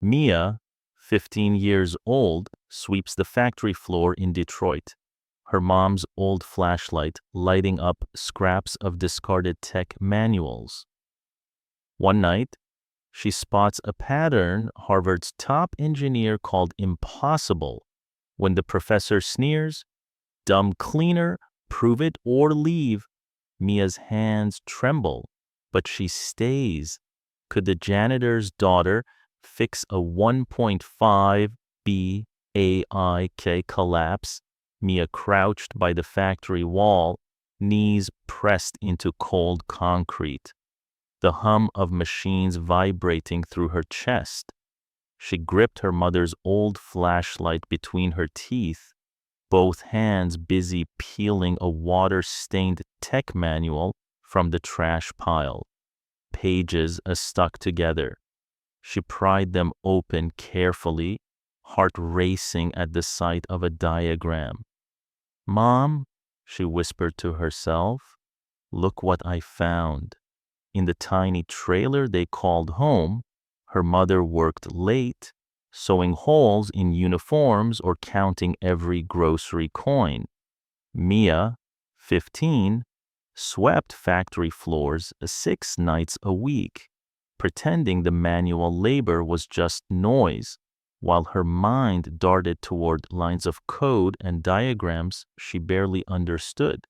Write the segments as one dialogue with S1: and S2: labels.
S1: Mia, 15 years old, sweeps the factory floor in Detroit, her mom's old flashlight lighting up scraps of discarded tech manuals. One night, she spots a pattern Harvard's top engineer called impossible. When the professor sneers, "Dumb cleaner, prove it or leave," Mia's hands tremble, but she stays. Could the janitor's daughter fix a 1.5 B AIK collapse? Mia crouched by the factory wall, knees pressed into cold concrete, the hum of machines vibrating through her chest. She gripped her mother's old flashlight between her teeth, both hands busy peeling a water-stained tech manual from the trash pile, pages stuck together. She pried them open carefully, heart racing at the sight of a diagram. "Mom," she whispered to herself, "look what I found." In the tiny trailer they called home, her mother worked late, sewing holes in uniforms or counting every grocery coin. Mia, 15, swept factory floors 6 nights a week, pretending the manual labor was just noise, while her mind darted toward lines of code and diagrams she barely understood.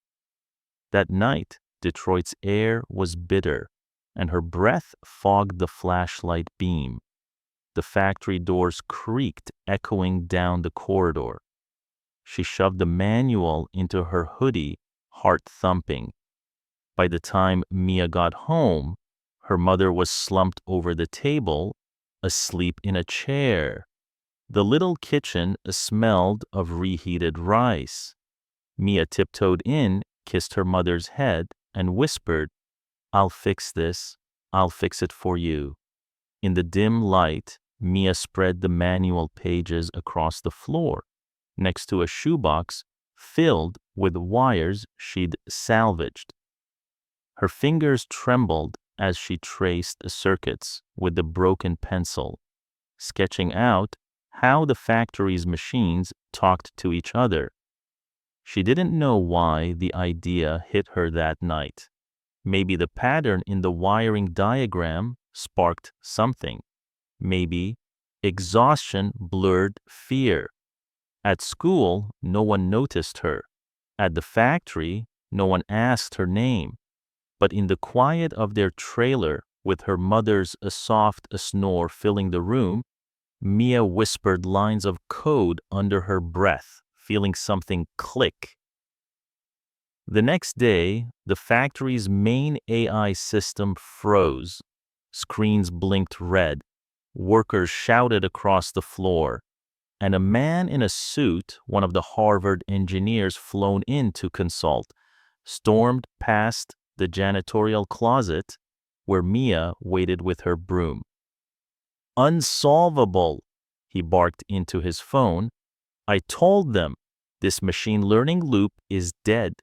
S1: That night, Detroit's air was bitter, and her breath fogged the flashlight beam. The factory doors creaked, echoing down the corridor. She shoved the manual into her hoodie, heart thumping. By the time Mia got home, her mother was slumped over the table, asleep in a chair. The little kitchen smelled of reheated rice. Mia tiptoed in, kissed her mother's head, and whispered, "I'll fix this. I'll fix it for you." In the dim light, Mia spread the manual pages across the floor, next to a shoebox filled with wires she'd salvaged. Her fingers trembled as she traced circuits with the broken pencil, sketching out how the factory's machines talked to each other. She didn't know why the idea hit her that night. Maybe the pattern in the wiring diagram sparked something. Maybe exhaustion blurred fear. At school, no one noticed her. At the factory, no one asked her name. But in the quiet of their trailer, with her mother's soft snore filling the room, Mia whispered lines of code under her breath, feeling something click. The next day, the factory's main AI system froze. Screens blinked red. Workers shouted across the floor. And a man in a suit, one of the Harvard engineers flown in to consult, stormed past the janitorial closet where Mia waited with her broom. "Unsolvable," he barked into his phone. "I told them, this machine learning loop is dead."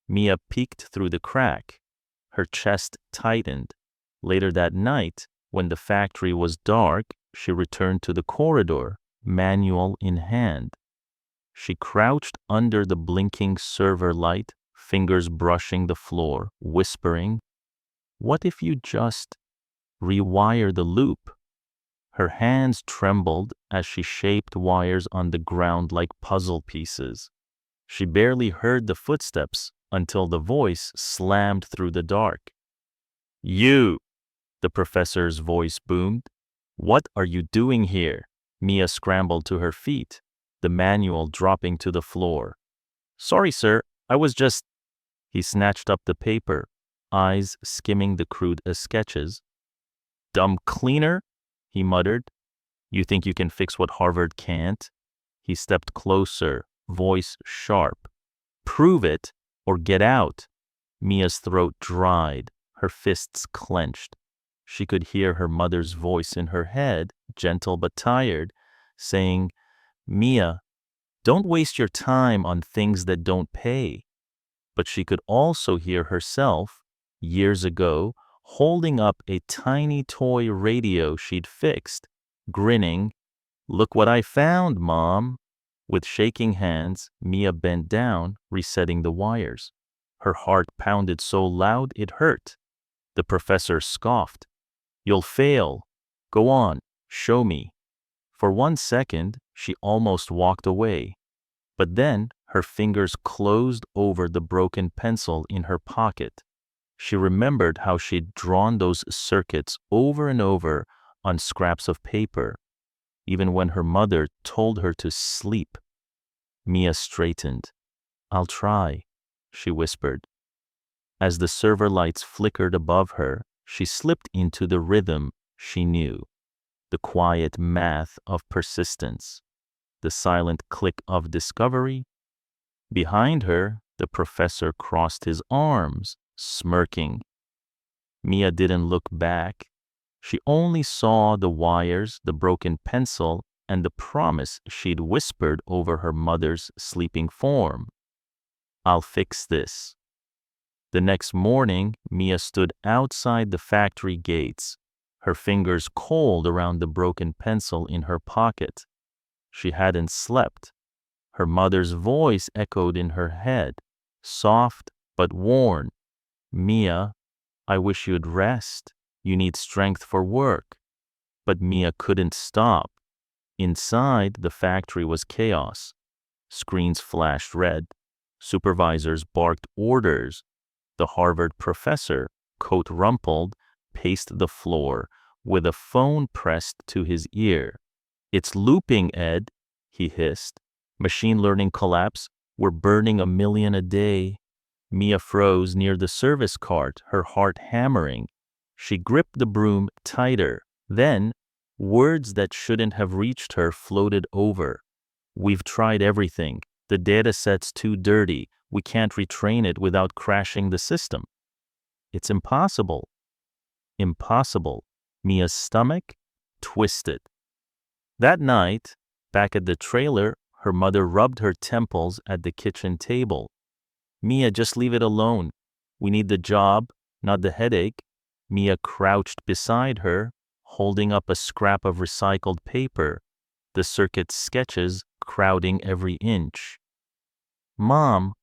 S1: Mia peeked through the crack. Her chest tightened. Later that night, when the factory was dark, she returned to the corridor, manual in hand. She crouched under the blinking server light, fingers brushing the floor, whispering, "What if you just rewire the loop?" Her hands trembled as she shaped wires on the ground like puzzle pieces. She barely heard the footsteps until the voice slammed through the dark. "You!" the professor's voice boomed. "What are you doing here?" Mia scrambled to her feet, the manual dropping to the floor. "Sorry, sir, I was just—" He snatched up the paper, eyes skimming the crude sketches. "Dumb cleaner," he muttered. "You think you can fix what Harvard can't?" He stepped closer, voice sharp. "Prove it or get out." Mia's throat dried, her fists clenched. She could hear her mother's voice in her head, gentle but tired, saying, "Mia, don't waste your time on things that don't pay." But she could also hear herself, years ago, holding up a tiny toy radio she'd fixed, Grinning, "Look what I found, Mom." With shaking hands, Mia bent down, resetting the wires. Her heart pounded so loud it hurt. The professor scoffed. "You'll fail. Go on, show me." For 1 second, she almost walked away. But then her fingers closed over the broken pencil in her pocket. She remembered how she'd drawn those circuits over and over on scraps of paper, even when her mother told her to sleep. Mia straightened. "I'll try," she whispered. As the server lights flickered above her, she slipped into the rhythm she knew, the quiet math of persistence, the silent click of discovery. Behind her, the professor crossed his arms, smirking. Mia didn't look back. She only saw the wires, the broken pencil, and the promise she'd whispered over her mother's sleeping form. "I'll fix this." The next morning, Mia stood outside the factory gates, her fingers cold around the broken pencil in her pocket. She hadn't slept. Her mother's voice echoed in her head, soft but worn. "Mia, I wish you'd rest. You need strength for work." But Mia couldn't stop. Inside, the factory was chaos. Screens flashed red. Supervisors barked orders. The Harvard professor, coat rumpled, paced the floor with a phone pressed to his ear. "It's looping, Ed," he hissed. "Machine learning collapse. We're burning 1 million a day." Mia froze near the service cart, her heart hammering. She gripped the broom tighter. Then, words that shouldn't have reached her floated over. "We've tried everything. The dataset's too dirty. We can't retrain it without crashing the system." "It's impossible." Impossible. Mia's stomach twisted. That night, back at the trailer, her mother rubbed her temples at the kitchen table. "Mia, just leave it alone. We need the job, not the headache." Mia crouched beside her, holding up a scrap of recycled paper, the circuit sketches crowding every inch. "Mom,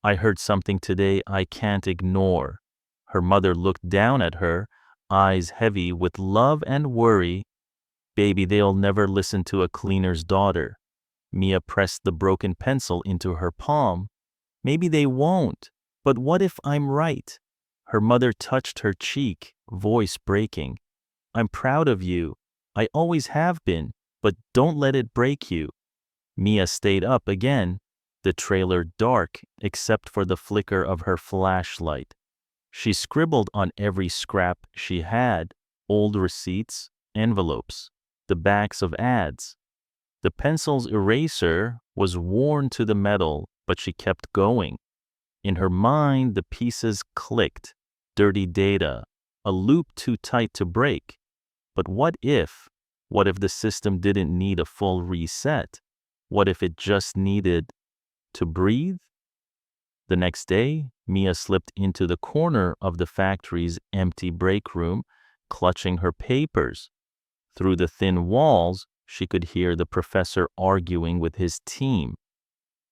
S1: I heard something today I can't ignore." Her mother looked down at her, eyes heavy with love and worry. "Baby, they'll never listen to a cleaner's daughter." Mia pressed the broken pencil into her palm. "Maybe they won't, but what if I'm right?" Her mother touched her cheek, voice breaking. "I'm proud of you. I always have been, but don't let it break you." Mia stayed up again, the trailer dark except for the flicker of her flashlight. She scribbled on every scrap she had, old receipts, envelopes, the backs of ads. The pencil's eraser was worn to the metal, but she kept going. In her mind, the pieces clicked. Dirty data, a loop too tight to break. But what if the system didn't need a full reset? What if it just needed to breathe? The next day, Mia slipped into the corner of the factory's empty break room, clutching her papers. Through the thin walls, she could hear the professor arguing with his team.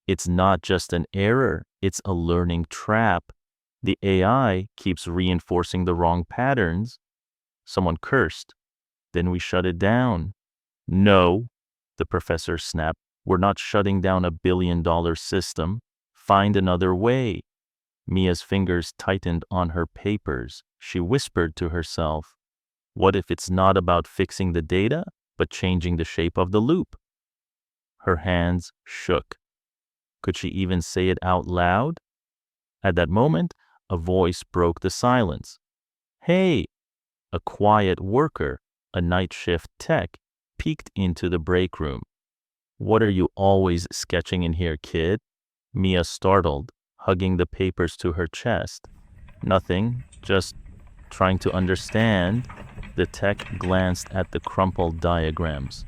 S1: "It's not just an error, it's a learning trap. The AI keeps reinforcing the wrong patterns." Someone cursed. "Then we shut it down." "No," the professor snapped. "We're not shutting down $1 billion system. Find another way." Mia's fingers tightened on her papers. She whispered to herself, "What if it's not about fixing the data, but changing the shape of the loop?" Her hands shook. Could she even say it out loud? At that moment, a voice broke the silence. "Hey!" A quiet worker, a night shift tech, peeked into the break room. "What are you always sketching in here, kid?" Mia startled, hugging the papers to her chest. "Nothing, just trying to understand." The tech glanced at the crumpled diagrams.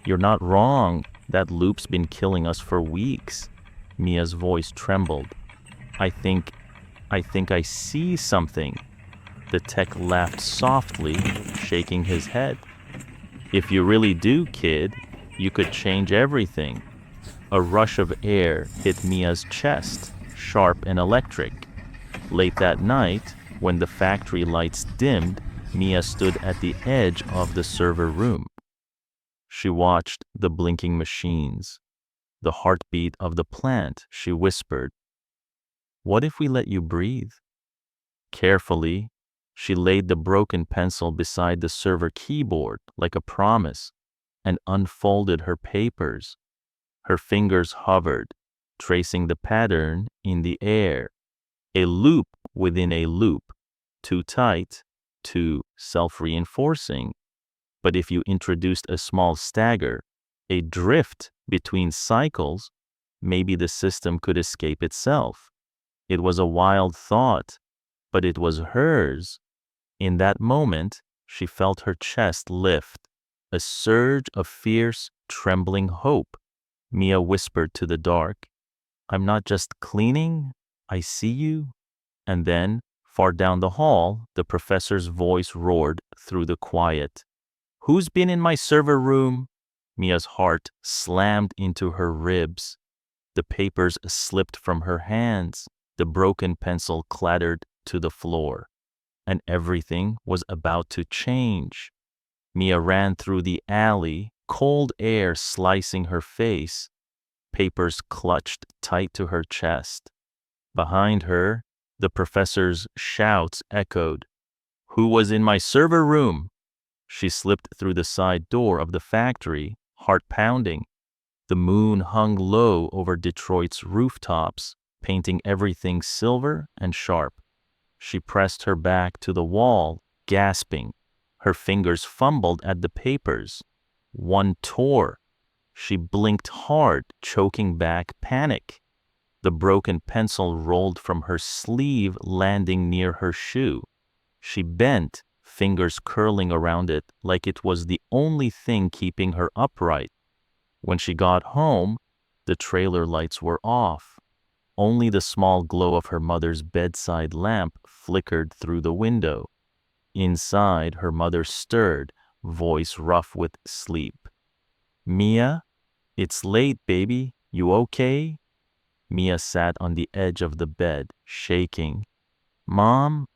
S1: "You're not wrong. That loop's been killing us for weeks." Mia's voice trembled. I think I see something." The tech laughed softly, shaking his head. If you really do, kid, you could change everything. A rush of air hit Mia's chest, sharp and electric. Late that night, when the factory lights dimmed, Mia stood at the edge of the server room. She watched the blinking machines, the heartbeat of the plant. She whispered, "What if we let you breathe?" Carefully, she laid the broken pencil beside the server keyboard like a promise and unfolded her papers. Her fingers hovered, tracing the pattern in the air, a loop within a loop, too tight, too self-reinforcing. But if you introduced a small stagger, a drift between cycles, maybe the system could escape itself. It was a wild thought, but it was hers. In that moment, she felt her chest lift, a surge of fierce, trembling hope. Mia whispered to the dark, "I'm not just cleaning, I see you." And then, far down the hall, the professor's voice roared through the quiet. "Who's been in my server room?" Mia's heart slammed into her ribs. The papers slipped from her hands. The broken pencil clattered to the floor. And everything was about to change. Mia ran through the alley, cold air slicing her face. Papers clutched tight to her chest. Behind her, the professor's shouts echoed. "Who was in my server room?" She slipped through the side door of the factory, heart pounding. The moon hung low over Detroit's rooftops, painting everything silver and sharp. She pressed her back to the wall, gasping. Her fingers fumbled at the papers. One tore. She blinked hard, choking back panic. The broken pencil rolled from her sleeve, landing near her shoe. She bent, fingers curling around it like it was the only thing keeping her upright. When she got home, the trailer lights were off. Only the small glow of her mother's bedside lamp flickered through the window. Inside, her mother stirred, voice rough with sleep. "Mia? It's late, baby. You okay?" Mia sat on the edge of the bed, shaking. "Mom,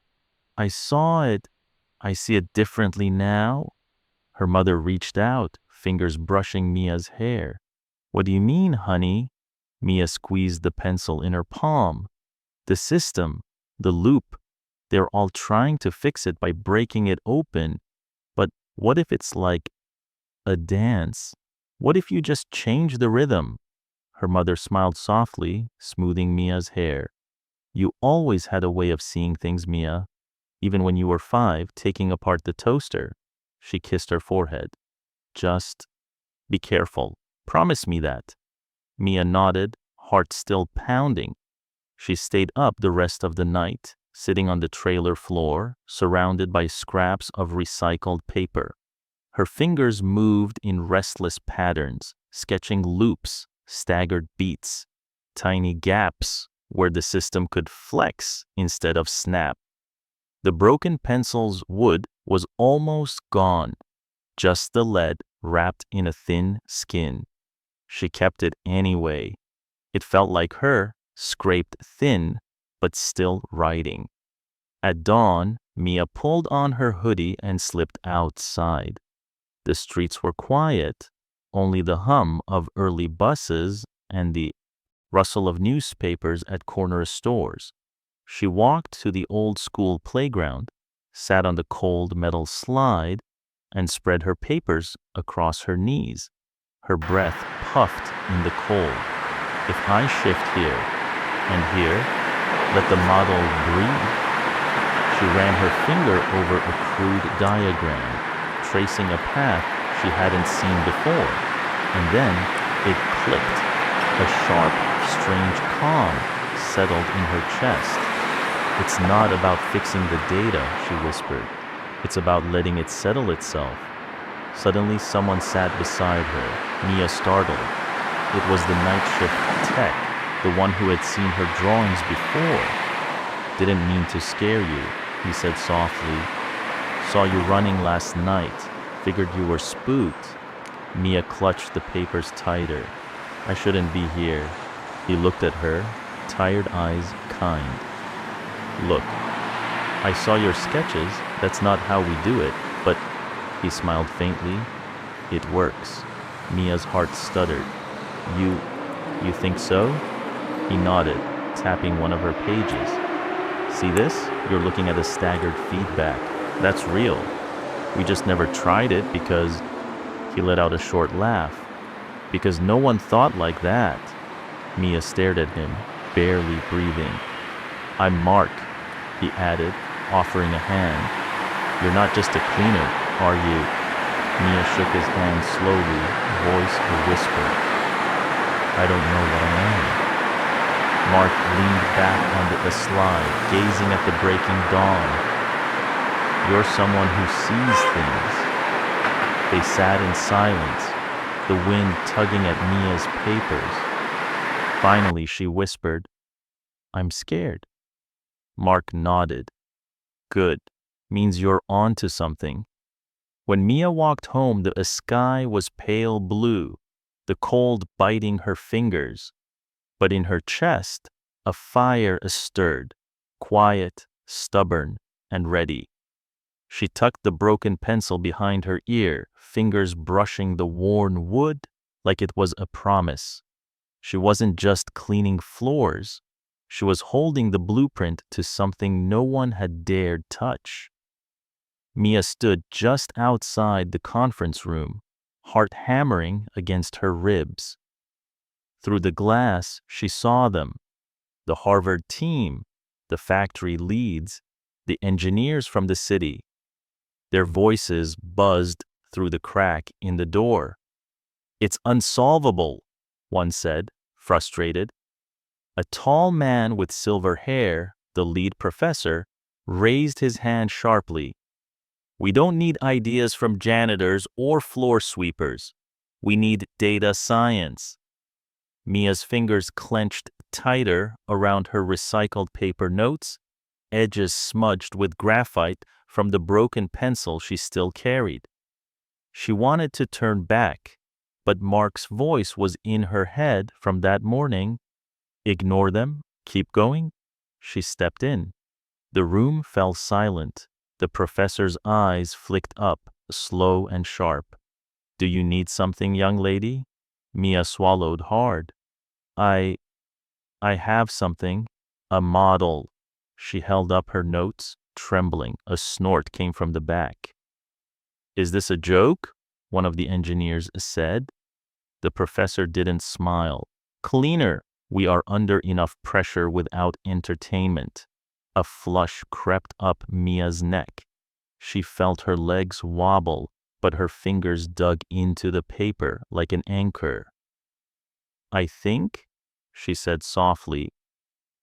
S1: I saw it. I see it differently now." Her mother reached out, fingers brushing Mia's hair. "What do you mean, honey?" Mia squeezed the pencil in her palm. "The system, the loop, they're all trying to fix it by breaking it open. But what if it's like a dance? What if you just change the rhythm?" Her mother smiled softly, smoothing Mia's hair. "You always had a way of seeing things, Mia. Even when you were 5, taking apart the toaster." She kissed her forehead. "Just be careful. Promise me that." Mia nodded, heart still pounding. She stayed up the rest of the night, sitting on the trailer floor, surrounded by scraps of recycled paper. Her fingers moved in restless patterns, sketching loops, staggered beats, tiny gaps where the system could flex instead of snap. The broken pencil's wood was almost gone, just the lead wrapped in a thin skin. She kept it anyway. It felt like her, scraped thin, but still writing. At dawn, Mia pulled on her hoodie and slipped outside. The streets were quiet, only the hum of early buses and the rustle of newspapers at corner stores. She walked to the old school playground, sat on the cold metal slide, and spread her papers across her knees. Her breath puffed in the cold. "If I shift here and here, let the model breathe." She ran her finger over a crude diagram, tracing a path she hadn't seen before, and then it clicked. A sharp, strange calm settled in her chest. "It's not about fixing the data," she whispered. "It's about letting it settle itself." Suddenly, someone sat beside her. Mia startled. It was the night shift tech, the one who had seen her drawings before. "Didn't mean to scare you," he said softly. "Saw you running last night. Figured you were spooked. Mia clutched the papers tighter. I shouldn't be here. He looked at her, tired eyes kind. Look, I saw your sketches. That's not how we do it, but he smiled faintly. It works. Mia's heart stuttered. You think so? He nodded, tapping one of her pages. See this? You're looking at a staggered feedback. That's real. We just never tried it because... He let out a short laugh. Because no one thought like that. Mia stared at him, barely breathing. I'm Mark, he added, offering a hand. You're not just a cleaner, are you? Mia shook his hand slowly, voice a whisper. I don't know what I am. Mark leaned back onto the slide, gazing at the breaking dawn. You're someone who sees things. They sat in silence, the wind tugging at Mia's papers. Finally, she whispered, I'm scared. Mark nodded. Good. Means you're onto something. When Mia walked home, the sky was pale blue, the cold biting her fingers. But in her chest, a fire stirred, quiet, stubborn, and ready. She tucked the broken pencil behind her ear, fingers brushing the worn wood like it was a promise. She wasn't just cleaning floors. She was holding the blueprint to something no one had dared touch. Mia stood just outside the conference room, heart hammering against her ribs. Through the glass, she saw them. The Harvard team, the factory leads, the engineers from the city. Their voices buzzed through the crack in the door. It's unsolvable, one said, frustrated. A tall man with silver hair, the lead professor, raised his hand sharply. We don't need ideas from janitors or floor sweepers. We need data science. Mia's fingers clenched tighter around her recycled paper notes, edges smudged with graphite from the broken pencil she still carried. She wanted to turn back, but Mark's voice was in her head from that morning. Ignore them? Keep going? She stepped in. The room fell silent. The professor's eyes flicked up, slow and sharp. Do you need something, young lady? Mia swallowed hard. I have something. A model. She held up her notes, trembling. A snort came from the back. Is this a joke? One of the engineers said. The professor didn't smile. Cleaner. We are under enough pressure without entertainment. A flush crept up Mia's neck. She felt her legs wobble, but her fingers dug into the paper like an anchor. I think, she said softly,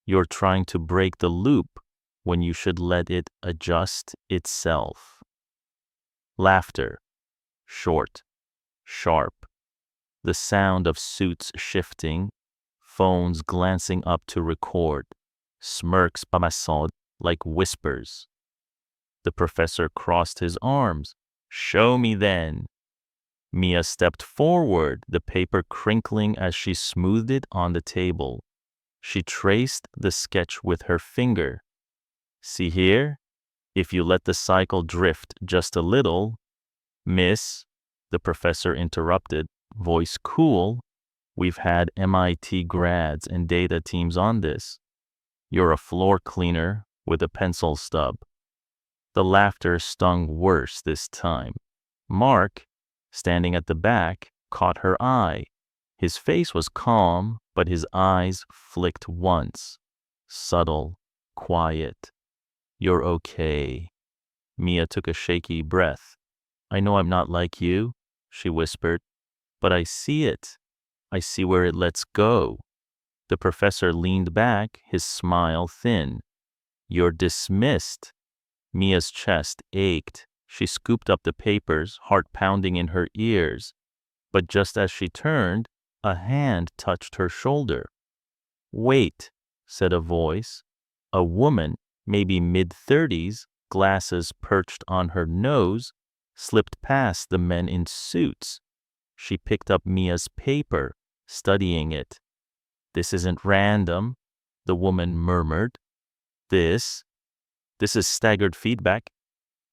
S1: you're trying to break the loop when you should let it adjust itself. Laughter. Short. Sharp. The sound of suits shifting, phones glancing up to record, smirks pamasod like whispers. The professor crossed his arms. Show me then. Mia stepped forward, the paper crinkling as she smoothed it on the table. She traced the sketch with her finger. See here? If you let the cycle drift just a little... Miss, the professor interrupted, voice cool. We've had MIT grads and data teams on this. You're a floor cleaner with a pencil stub. The laughter stung worse this time. Mark, standing at the back, caught her eye. His face was calm, but his eyes flicked once. Subtle, quiet. You're okay. Mia took a shaky breath. I know I'm not like you, she whispered, but I see it. I see where it lets go. The professor leaned back, his smile thin. You're dismissed. Mia's chest ached. She scooped up the papers, heart pounding in her ears. But just as she turned, a hand touched her shoulder. Wait, said a voice. A woman, maybe mid-30s, glasses perched on her nose, slipped past the men in suits. She picked up Mia's paper, studying it. "This isn't random," the woman murmured. This is staggered feedback."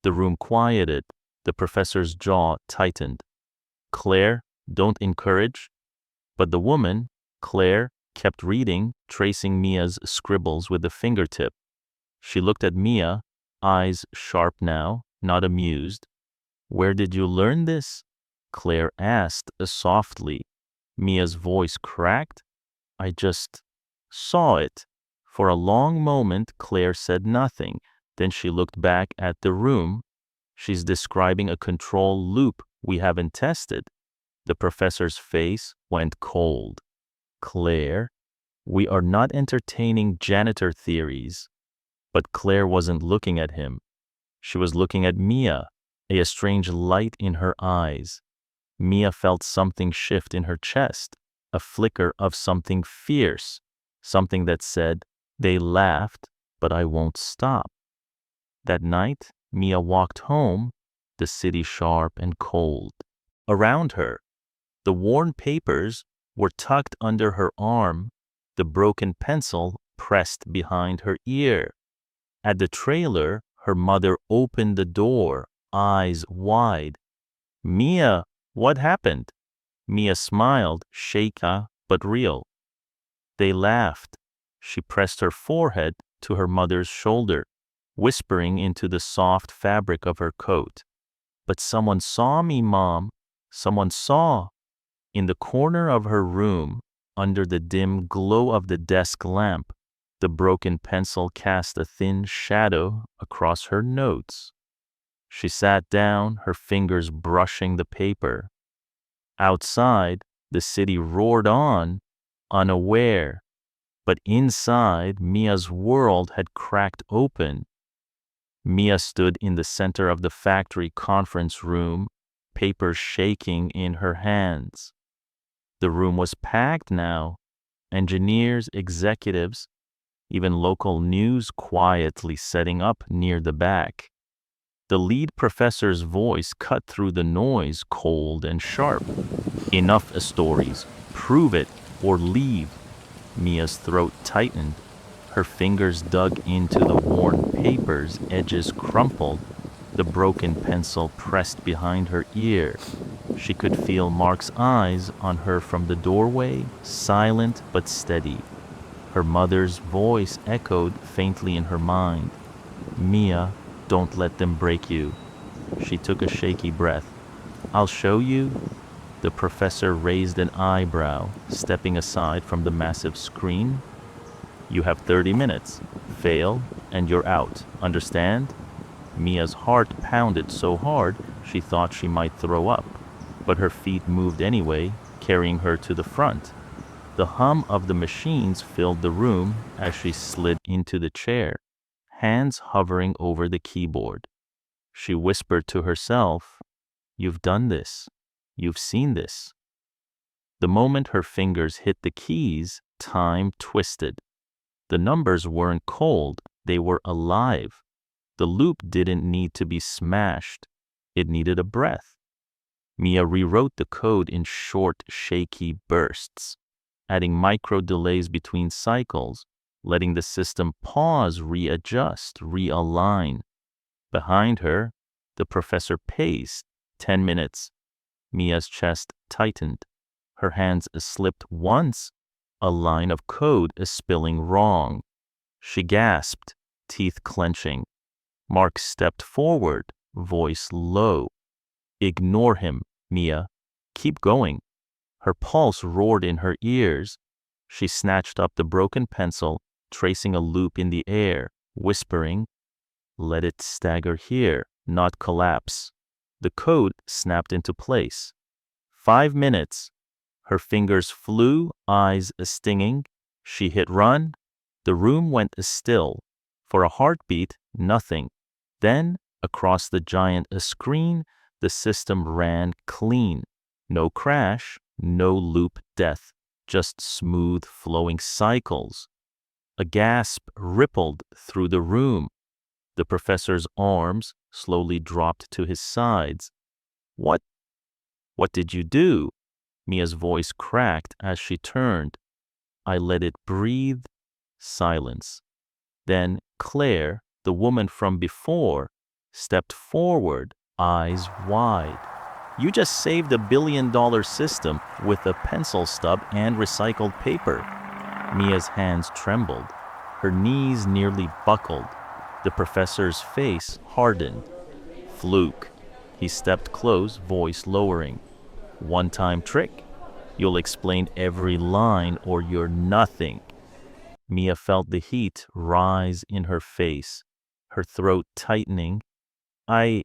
S1: The room quieted. The professor's jaw tightened. "Claire, don't encourage." But the woman, Claire, kept reading, tracing Mia's scribbles with a fingertip. She looked at Mia, eyes sharp now, not amused. "Where did you learn this?" Claire asked softly. Mia's voice cracked. "I just saw it." For a long moment, Claire said nothing. Then she looked back at the room. "She's describing a control loop we haven't tested." The professor's face went cold. "Claire, we are not entertaining janitor theories." But Claire wasn't looking at him. She was looking at Mia, a strange light in her eyes. Mia felt something shift in her chest, a flicker of something fierce, something that said, "They laughed, but I won't stop." That night, Mia walked home, the city sharp and cold. Around her, the worn papers were tucked under her arm, the broken pencil pressed behind her ear. At the trailer, her mother opened the door, eyes wide. "Mia, what happened?" Mia smiled, shaky but real. "They laughed." She pressed her forehead to her mother's shoulder, whispering into the soft fabric of her coat. "But someone saw me, Mom. Someone saw." In the corner of her room, under the dim glow of the desk lamp, the broken pencil cast a thin shadow across her notes. She sat down, her fingers brushing the paper. Outside, the city roared on, unaware. But inside, Mia's world had cracked open. Mia stood in the center of the factory conference room, papers shaking in her hands. The room was packed now. Engineers, executives, even local news quietly setting up near the back. The lead professor's voice cut through the noise, cold and sharp. "Enough stories. Prove it or leave." Mia's throat tightened. Her fingers dug into the worn papers, edges crumpled, the broken pencil pressed behind her ear. She could feel Mark's eyes on her from the doorway, silent but steady. Her mother's voice echoed faintly in her mind. "Mia, don't let them break you." She took a shaky breath. "I'll show you." The professor raised an eyebrow, stepping aside from the massive screen. "You have 30 minutes. Fail, and you're out. Understand?" Mia's heart pounded so hard she thought she might throw up, but her feet moved anyway, carrying her to the front. The hum of the machines filled the room as she slid into the chair, hands hovering over the keyboard. She whispered to herself, "You've done this. You've seen this." The moment her fingers hit the keys, time twisted. The numbers weren't cold, they were alive. The loop didn't need to be smashed. It needed a breath. Mia rewrote the code in short, shaky bursts, adding micro delays between cycles, letting the system pause, readjust, realign. Behind her, the professor paced. 10 minutes. Mia's chest tightened. Her hands slipped once, a line of code spilling wrong. She gasped, teeth clenching. Mark stepped forward, voice low. "Ignore him, Mia. Keep going." Her pulse roared in her ears. She snatched up the broken pencil, tracing a loop in the air, whispering, "Let it stagger here, not collapse." The code snapped into place. 5 minutes. Her fingers flew, eyes stinging. She hit run. The room went still. For a heartbeat, nothing. Then, across the giant screen, the system ran clean. No crash, no loop death, just smooth flowing cycles. A gasp rippled through the room. The professor's arms slowly dropped to his sides, What? What did you do? Mia's voice cracked as she turned. I let it breathe. Silence. Then Claire, the woman from before, stepped forward, eyes wide. You just saved a billion-dollar system with a pencil stub and recycled paper. Mia's hands trembled. Her knees nearly buckled. The professor's face hardened. Fluke. He stepped close, voice lowering. One-time trick? You'll explain every line or you're nothing. Mia felt the heat rise in her face, her throat tightening. I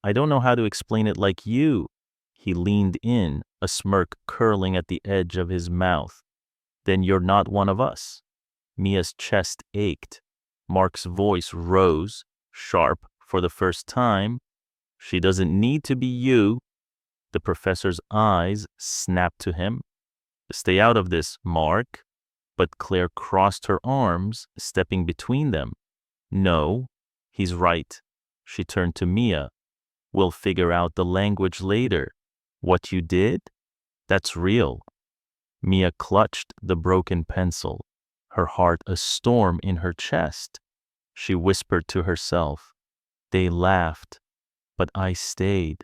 S1: don't know how to explain it like you. He leaned in, a smirk curling at the edge of his mouth. Then you're not one of us. Mia's chest ached. Mark's voice rose, sharp for the first time. She doesn't need to be you. The professor's eyes snapped to him. Stay out of this, Mark. But Claire crossed her arms, stepping between them. No, he's right. She turned to Mia. We'll figure out the language later. What you did? That's real. Mia clutched the broken pencil, her heart a storm in her chest. She whispered to herself. They laughed, but I stayed.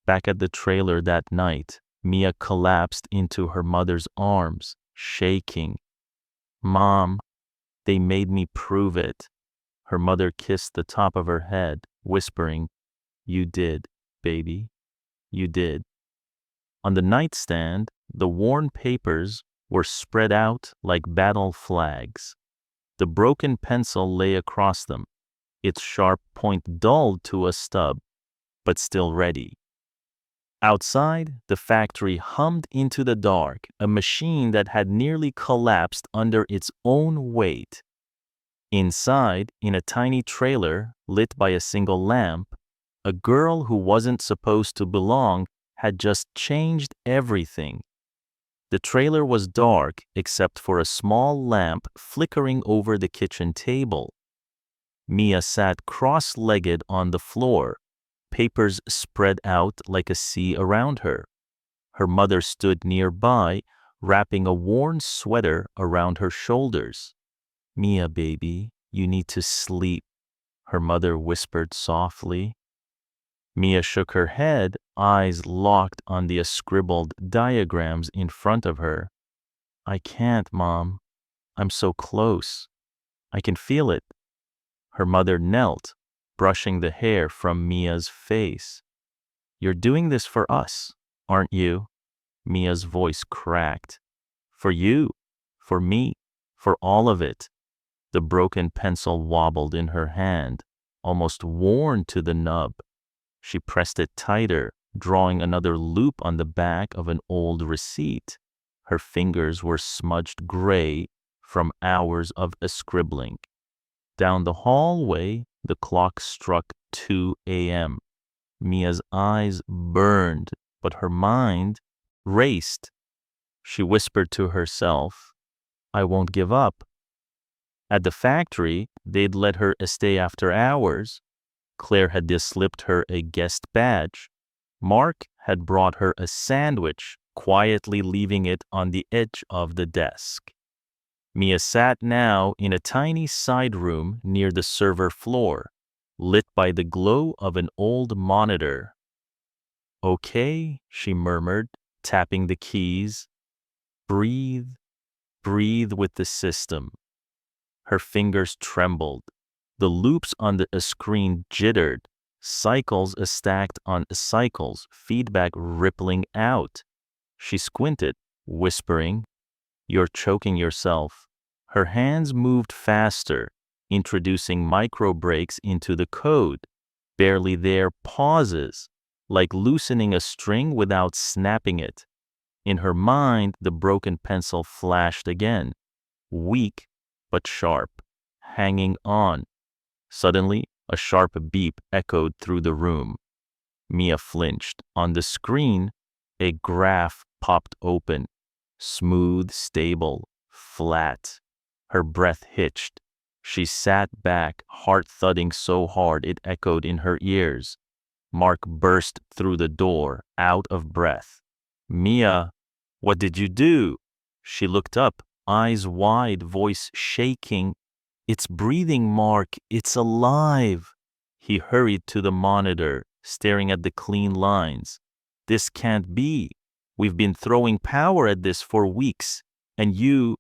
S1: Back at the trailer that night, Mia collapsed into her mother's arms, shaking. Mom, they made me prove it. Her mother kissed the top of her head, whispering, You did, baby. You did. On the nightstand, the worn papers were spread out like battle flags. The broken pencil lay across them, its sharp point dulled to a stub, but still ready. Outside, the factory hummed into the dark, a machine that had nearly collapsed under its own weight. Inside, in a tiny trailer lit by a single lamp, a girl who wasn't supposed to belong had just changed everything. The trailer was dark except for a small lamp flickering over the kitchen table. Mia sat cross-legged on the floor, papers spread out like a sea around her. Her mother stood nearby, wrapping a worn sweater around her shoulders. Mia, baby, you need to sleep, her mother whispered softly. Mia shook her head, eyes locked on the scribbled diagrams in front of her. I can't, Mom. I'm so close. I can feel it. Her mother knelt, brushing the hair from Mia's face. You're doing this for us, aren't you? Mia's voice cracked. For you, for me, for all of it. The broken pencil wobbled in her hand, almost worn to the nub. She pressed it tighter, drawing another loop on the back of an old receipt. Her fingers were smudged gray from hours of scribbling. Down the hallway, the clock struck 2 a.m. Mia's eyes burned, but her mind raced. She whispered to herself, I won't give up. At the factory, they'd let her stay after hours. Claire had just slipped her a guest badge. Mark had brought her a sandwich, quietly leaving it on the edge of the desk. Mia sat now in a tiny side room near the server floor, lit by the glow of an old monitor. Okay, she murmured, tapping the keys. Breathe, breathe with the system. Her fingers trembled. The loops on the screen jittered, cycles stacked on cycles, feedback rippling out. She squinted, whispering, You're choking yourself. Her hands moved faster, introducing micro breaks into the code. Barely there pauses, like loosening a string without snapping it. In her mind, the broken pencil flashed again, weak but sharp, hanging on. Suddenly, a sharp beep echoed through the room. Mia flinched. On the screen, a graph popped open. Smooth, stable, flat. Her breath hitched. She sat back, heart thudding so hard it echoed in her ears. Mark burst through the door, out of breath. Mia, what did you do? She looked up, eyes wide, voice shaking. It's breathing, Mark. It's alive. He hurried to the monitor, staring at the clean lines. This can't be. We've been throwing power at this for weeks. And you.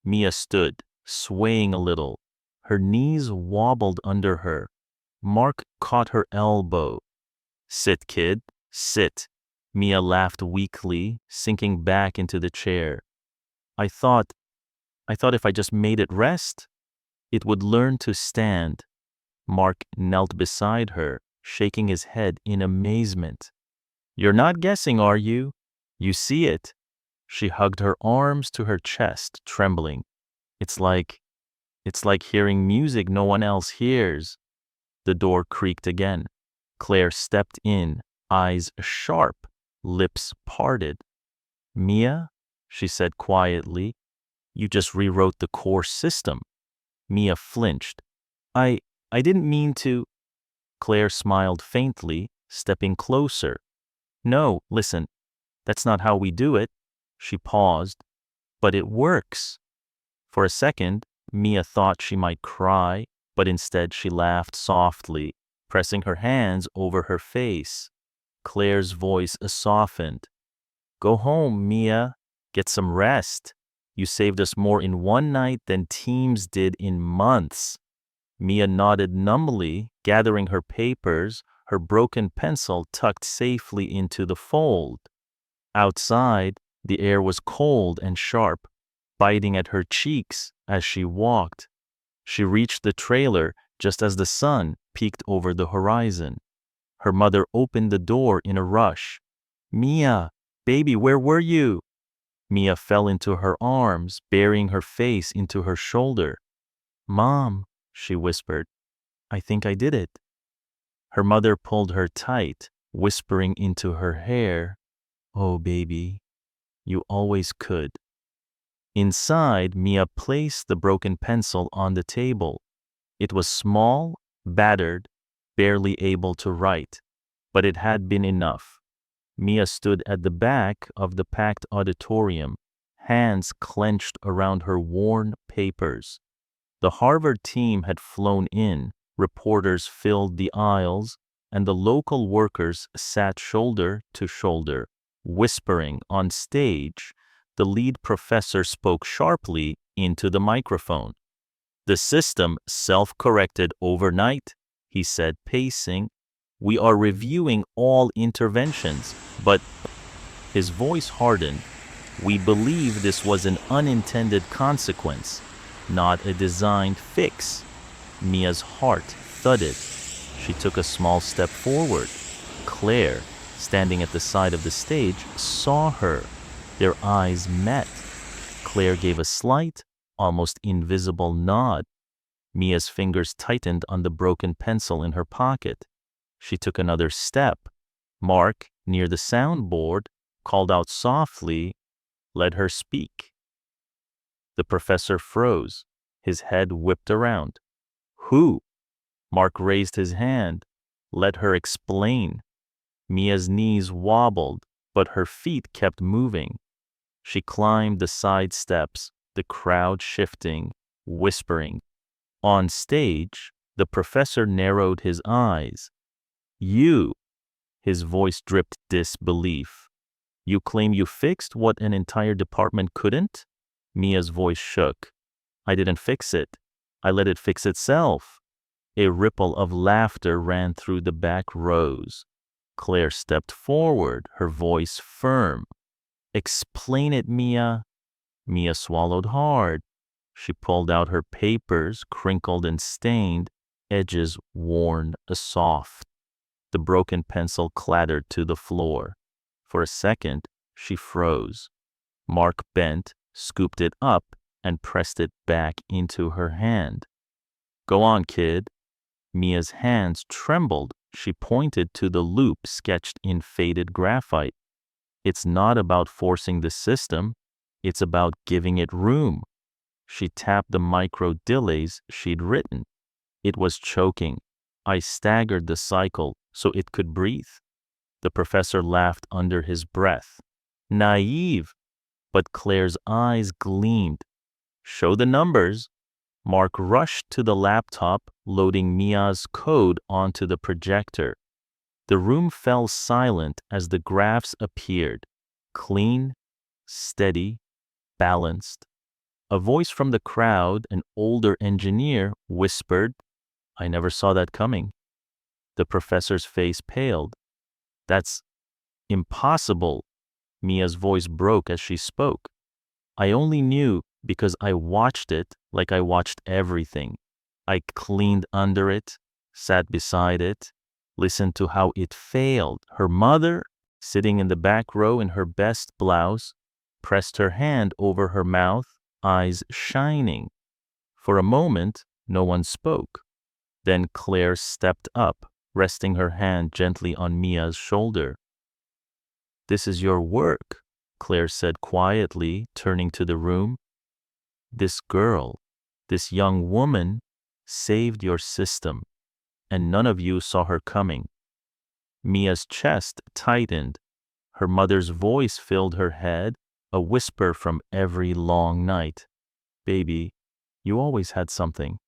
S1: Mia stood, swaying a little. Her knees wobbled under her. Mark caught her elbow. Sit, kid, sit. Mia laughed weakly, sinking back into the chair. I thought if I just made it rest, it would learn to stand. Mark knelt beside her, shaking his head in amazement. You're not guessing, are you? You see it. She hugged her arms to her chest, trembling. It's like hearing music no one else hears. The door creaked again. Claire stepped in, eyes sharp, lips parted. Mia, she said quietly, you just rewrote the core system. Mia flinched. I didn't mean to. Claire smiled faintly, stepping closer. No, listen, that's not how we do it. She paused. But it works. For a second, Mia thought she might cry, but instead she laughed softly, pressing her hands over her face. Claire's voice softened. Go home, Mia. Get some rest. You saved us more in one night than teams did in months. Mia nodded numbly, gathering her papers, her broken pencil tucked safely into the fold. Outside, the air was cold and sharp, biting at her cheeks as she walked. She reached the trailer just as the sun peeked over the horizon. Her mother opened the door in a rush. Mia, baby, where were you? Mia fell into her arms, burying her face into her shoulder. Mom, she whispered, I think I did it. Her mother pulled her tight, whispering into her hair, oh, baby, you always could. Inside, Mia placed the broken pencil on the table. It was small, battered, barely able to write, but it had been enough. Mia stood at the back of the packed auditorium, hands clenched around her worn papers. The Harvard team had flown in, reporters filled the aisles, and the local workers sat shoulder to shoulder, whispering. On stage, the lead professor spoke sharply into the microphone. The system self-corrected overnight, he said, pacing. We are reviewing all interventions, but his voice hardened. We believe this was an unintended consequence, not a designed fix. Mia's heart thudded. She took a small step forward. Claire, standing at the side of the stage, saw her. Their eyes met. Claire gave a slight, almost invisible nod. Mia's fingers tightened on the broken pencil in her pocket. She took another step. Mark, near the soundboard, called out softly, let her speak. The professor froze. His head whipped around. Who? Mark raised his hand. Let her explain. Mia's knees wobbled, but her feet kept moving. She climbed the side steps, the crowd shifting, whispering. On stage, the professor narrowed his eyes. You, his voice dripped disbelief. You claim you fixed what an entire department couldn't? Mia's voice shook. I didn't fix it. I let it fix itself. A ripple of laughter ran through the back rows. Claire stepped forward, her voice firm. Explain it, Mia. Mia swallowed hard. She pulled out her papers, crinkled and stained, edges worn soft. The broken pencil clattered to the floor. For a second, she froze. Mark bent, scooped it up, and pressed it back into her hand. Go on, kid. Mia's hands trembled. She pointed to the loop sketched in faded graphite. It's not about forcing the system. It's about giving it room. She tapped the micro delays she'd written. It was choking. I staggered the cycle, so it could breathe. The professor laughed under his breath. Naive. But Claire's eyes gleamed. Show the numbers. Mark rushed to the laptop, loading Mia's code onto the projector. The room fell silent as the graphs appeared. Clean, steady, balanced. A voice from the crowd, an older engineer, whispered, I never saw that coming. The professor's face paled. That's impossible. Mia's voice broke as she spoke. I only knew because I watched it like I watched everything. I cleaned under it, sat beside it, listened to how it failed. Her mother, sitting in the back row in her best blouse, pressed her hand over her mouth, eyes shining. For a moment, no one spoke. Then Claire stepped up, resting her hand gently on Mia's shoulder. This is your work, Claire said quietly, turning to the room. This girl, this young woman, saved your system, and none of you saw her coming. Mia's chest tightened. Her mother's voice filled her head, a whisper from every long night. Baby, you always had something.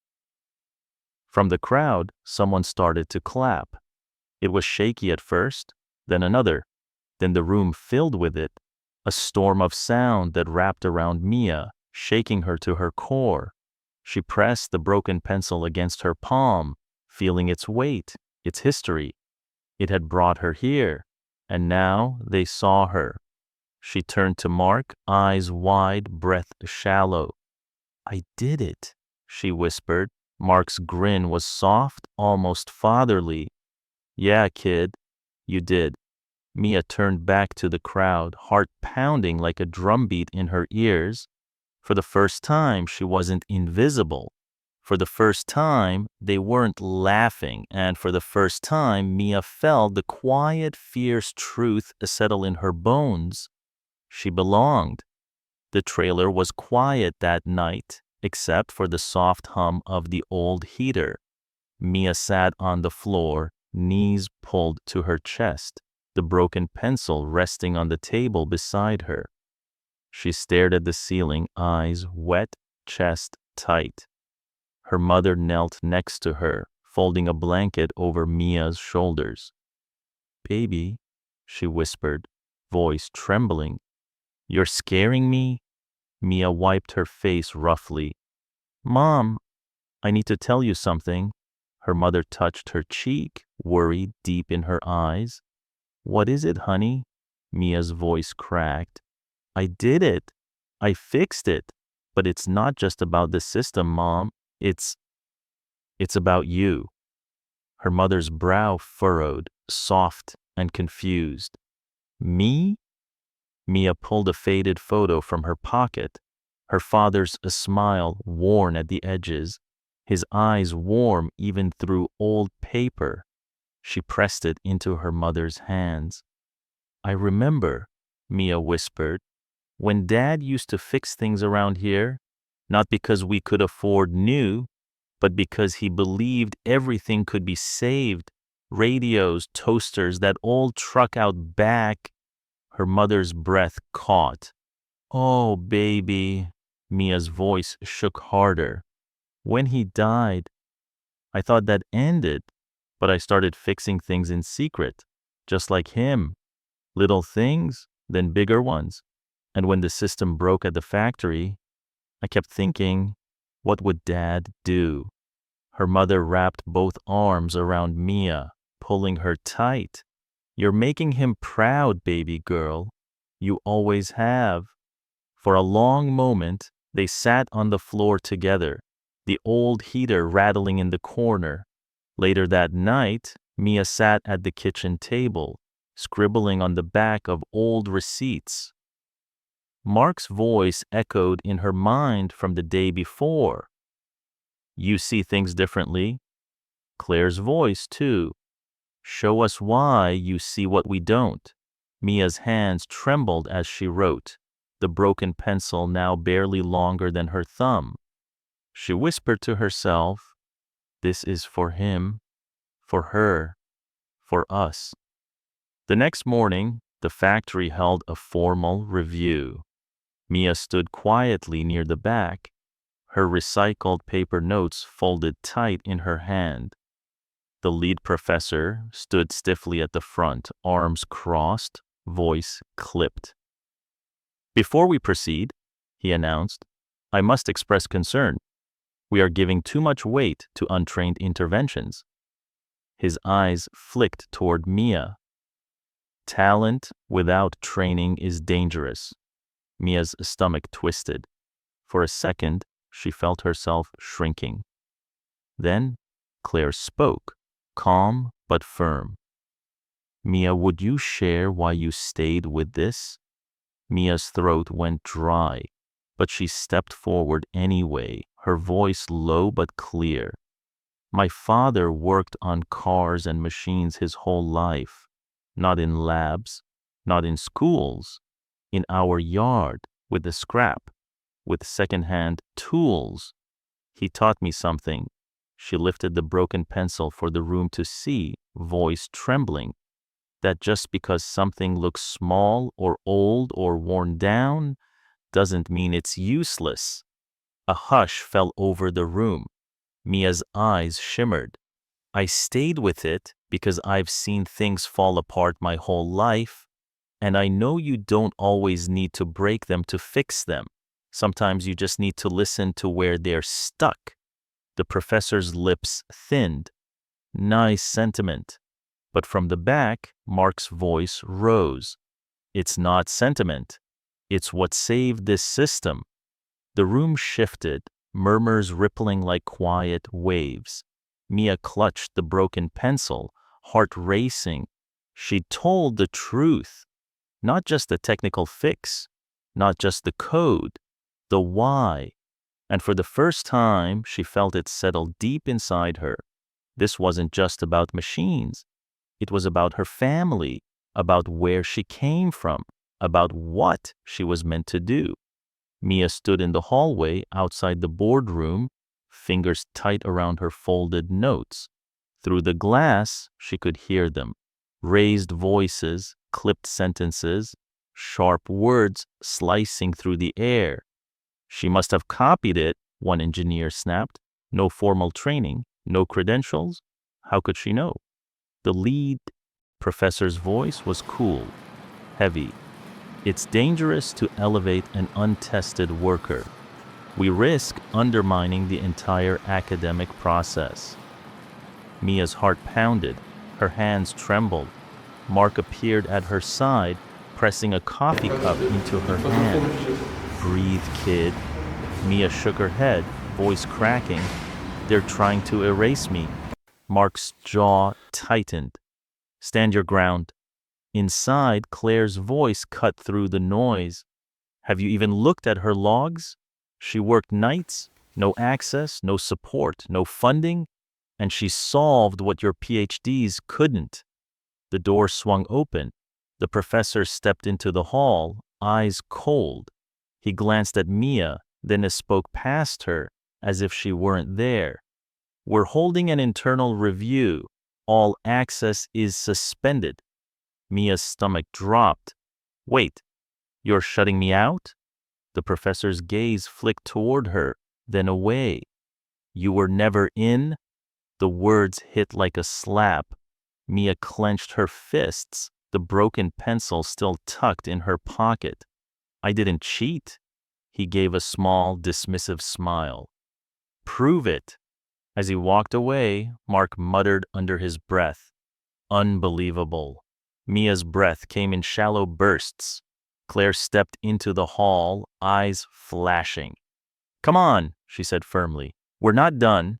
S1: From the crowd, someone started to clap. It was shaky at first, then another. Then the room filled with it, a storm of sound that wrapped around Mia, shaking her to her core. She pressed the broken pencil against her palm, feeling its weight, its history. It had brought her here, and now they saw her. She turned to Mark, eyes wide, breath shallow. I did it, she whispered. Mark's grin was soft, almost fatherly. Yeah, kid, you did. Mia turned back to the crowd, heart pounding like a drumbeat in her ears. For the first time, she wasn't invisible. For the first time, they weren't laughing, and for the first time, Mia felt the quiet, fierce truth settle in her bones. She belonged. The trailer was quiet that night, except for the soft hum of the old heater. Mia sat on the floor, knees pulled to her chest, the broken pencil resting on the table beside her. She stared at the ceiling, eyes wet, chest tight. Her mother knelt next to her, folding a blanket over Mia's shoulders. Baby, she whispered, voice trembling. You're scaring me? Mia wiped her face roughly. Mom, I need to tell you something. Her mother touched her cheek, worry deep in her eyes. What is it, honey? Mia's voice cracked. I did it. I fixed it. But it's not just about the system, Mom. It's about you. Her mother's brow furrowed, soft and confused. Me? Mia pulled a faded photo from her pocket. Her father's a smile worn at the edges, his eyes warm even through old paper. She pressed it into her mother's hands. I remember, Mia whispered, when Dad used to fix things around here, not because we could afford new, but because he believed everything could be saved. Radios, toasters, that old truck out back. Her mother's breath caught. Oh, baby. Mia's voice shook harder. When he died, I thought that ended, but I started fixing things in secret, just like him. Little things, then bigger ones. And when the system broke at the factory, I kept thinking, what would Dad do? Her mother wrapped both arms around Mia, pulling her tight. You're making him proud, baby girl. You always have. For a long moment, they sat on the floor together, the old heater rattling in the corner. Later that night, Mia sat at the kitchen table, scribbling on the back of old receipts. Mark's voice echoed in her mind from the day before. You see things differently. Claire's voice, too. Show us why you see what we don't. Mia's hands trembled as she wrote, the broken pencil now barely longer than her thumb. She whispered to herself, this is for him, for her, for us. The next morning, the factory held a formal review. Mia stood quietly near the back, her recycled paper notes folded tight in her hand. The lead professor stood stiffly at the front, arms crossed, voice clipped. "Before we proceed," he announced, "I must express concern. We are giving too much weight to untrained interventions." His eyes flicked toward Mia. "Talent without training is dangerous." Mia's stomach twisted. For a second, she felt herself shrinking. Then Claire spoke, calm but firm. "Mia, would you share why you stayed with this?" Mia's throat went dry, but she stepped forward anyway, her voice low but clear. "My father worked on cars and machines his whole life, not in labs, not in schools, in our yard, with the scrap, with second-hand tools. He taught me something." She lifted the broken pencil for the room to see, voice trembling. "That just because something looks small or old or worn down doesn't mean it's useless." A hush fell over the room. Mia's eyes shimmered. "I stayed with it because I've seen things fall apart my whole life, and I know you don't always need to break them to fix them. Sometimes you just need to listen to where they're stuck." The professor's lips thinned. "Nice sentiment." But from the back, Mark's voice rose. "It's not sentiment. It's what saved this system." The room shifted, murmurs rippling like quiet waves. Mia clutched the broken pencil, heart racing. She'd told the truth. Not just the technical fix, not just the code, the why. And for the first time, she felt it settle deep inside her. This wasn't just about machines. It was about her family, about where she came from, about what she was meant to do. Mia stood in the hallway outside the boardroom, fingers tight around her folded notes. Through the glass, she could hear them. Raised voices, clipped sentences, sharp words slicing through the air. "She must have copied it," one engineer snapped. "No formal training, no credentials. How could she know?" The lead professor's voice was cool, heavy. "It's dangerous to elevate an untested worker. We risk undermining the entire academic process." Mia's heart pounded, her hands trembled. Mark appeared at her side, pressing a coffee cup into her hand. "Breathe, kid." Mia shook her head, voice cracking. "They're trying to erase me." Mark's jaw tightened. "Stand your ground." Inside, Claire's voice cut through the noise. "Have you even looked at her logs? She worked nights, no access, no support, no funding, and she solved what your PhDs couldn't." The door swung open. The professor stepped into the hall, eyes cold. He glanced at Mia, then spoke past her, as if she weren't there. "We're holding an internal review. All access is suspended." Mia's stomach dropped. "Wait, you're shutting me out?" The professor's gaze flicked toward her, then away. "You were never in?" The words hit like a slap. Mia clenched her fists, the broken pencil still tucked in her pocket. "I didn't cheat." He gave a small, dismissive smile. "Prove it." As he walked away, Mark muttered under his breath, "Unbelievable." Mia's breath came in shallow bursts. Claire stepped into the hall, eyes flashing. "Come on," she said firmly. "We're not done."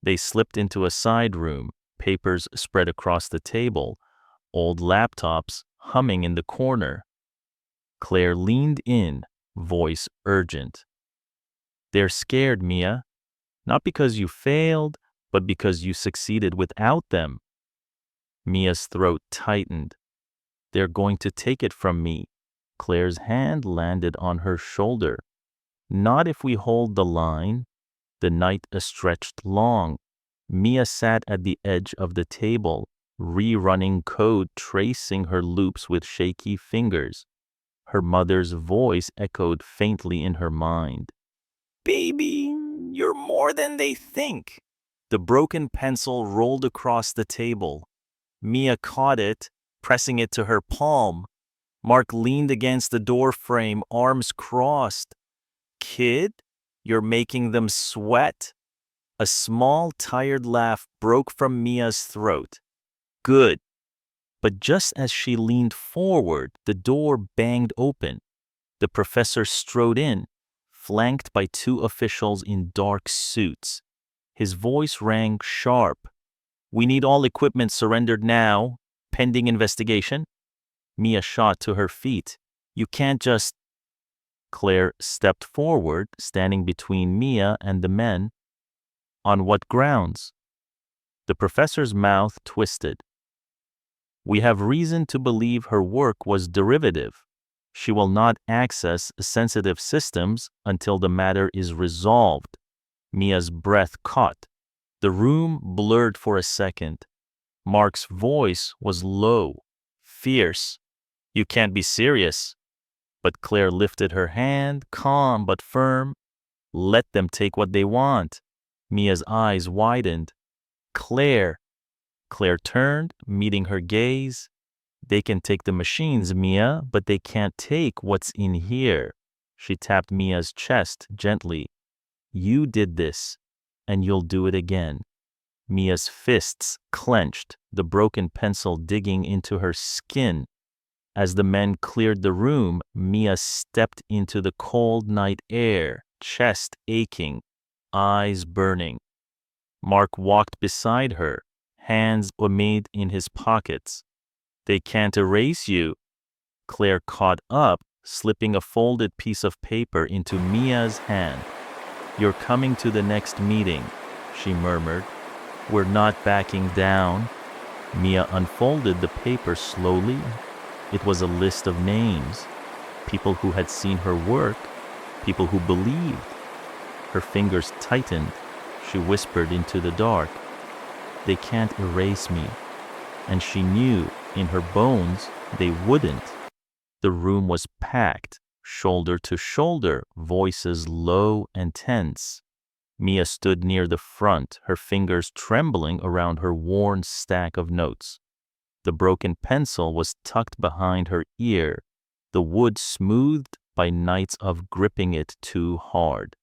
S1: They slipped into a side room, papers spread across the table, old laptops humming in the corner. Claire leaned in, voice urgent. "They're scared, Mia. Not because you failed, but because you succeeded without them." Mia's throat tightened. "They're going to take it from me." Claire's hand landed on her shoulder. "Not if we hold the line." The night stretched long. Mia sat at the edge of the table, rerunning code, tracing her loops with shaky fingers. Her mother's voice echoed faintly in her mind. Baby, you're more than they think. The broken pencil rolled across the table. Mia caught it, pressing it to her palm. Mark leaned against the door frame, arms crossed. Kid, you're making them sweat. A small, tired laugh broke from Mia's throat. Good. But just as she leaned forward, the door banged open. The professor strode in, flanked by two officials in dark suits. His voice rang sharp. We need all equipment surrendered now, pending investigation. Mia shot to her feet. You can't just... Claire stepped forward, standing between Mia and the men. On what grounds? The professor's mouth twisted. We have reason to believe her work was derivative. She will not access sensitive systems until the matter is resolved. Mia's breath caught. The room blurred for a second. Mark's voice was low, fierce. You can't be serious. But Claire lifted her hand, calm but firm. Let them take what they want. Mia's eyes widened. Claire. Claire turned, meeting her gaze. They can take the machines, Mia, but they can't take what's in here. She tapped Mia's chest gently. You did this, and you'll do it again. Mia's fists clenched, the broken pencil digging into her skin. As the men cleared the room, Mia stepped into the cold night air, chest aching, eyes burning. Mark walked beside her, hands made in his pockets. They can't erase you. Claire caught up, slipping a folded piece of paper into Mia's hand. You're coming to the next meeting, she murmured. We're not backing down. Mia unfolded the paper slowly. It was a list of names, people who had seen her work, people who believed. Her fingers tightened. She whispered into the dark, they can't erase me. And she knew in her bones they wouldn't. The room was packed, shoulder to shoulder, voices low and tense. Mia stood near the front, her fingers trembling around her worn stack of notes. The broken pencil was tucked behind her ear, the wood smoothed by nights of gripping it too hard.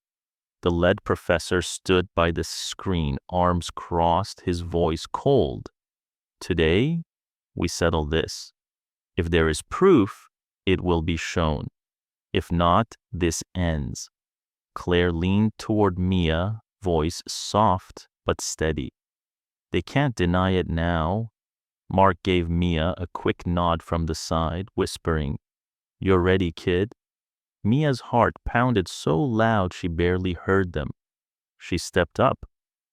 S1: The lead professor stood by the screen, arms crossed, his voice cold. Today, we settle this. If there is proof, it will be shown. If not, this ends. Claire leaned toward Mia, voice soft but steady. They can't deny it now. Mark gave Mia a quick nod from the side, whispering, You're ready, kid. Mia's heart pounded so loud she barely heard them. She stepped up.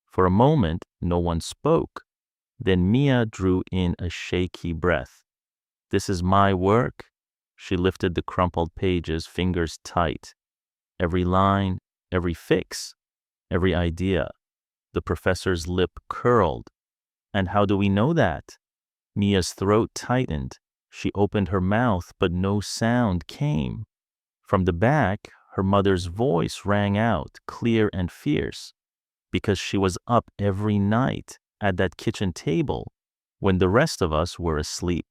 S1: For a moment, no one spoke. Then Mia drew in a shaky breath. This is my work. She lifted the crumpled pages, fingers tight. Every line, every fix, every idea. The professor's lip curled. And how do we know that? Mia's throat tightened. She opened her mouth, but no sound came. From the back, her mother's voice rang out, clear and fierce, because she was up every night at that kitchen table when the rest of us were asleep.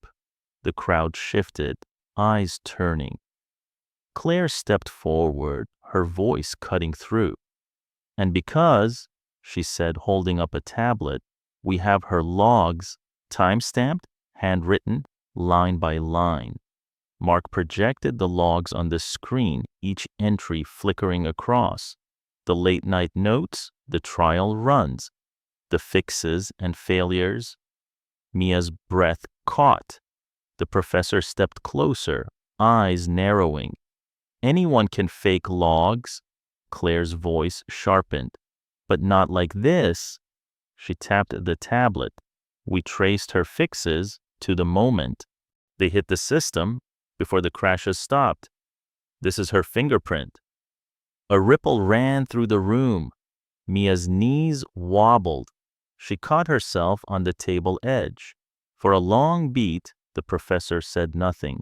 S1: The crowd shifted, eyes turning. Claire stepped forward, her voice cutting through. And because, she said, holding up a tablet, we have her logs, time-stamped, handwritten, line by line. Mark projected the logs on the screen, each entry flickering across. The late-night notes, the trial runs, the fixes and failures. Mia's breath caught. The professor stepped closer, eyes narrowing. Anyone can fake logs. Claire's voice sharpened. But not like this. She tapped the tablet. We traced her fixes to the moment. They hit the system before the crashes stopped. This is her fingerprint. A ripple ran through the room. Mia's knees wobbled. She caught herself on the table edge. For a long beat, the professor said nothing.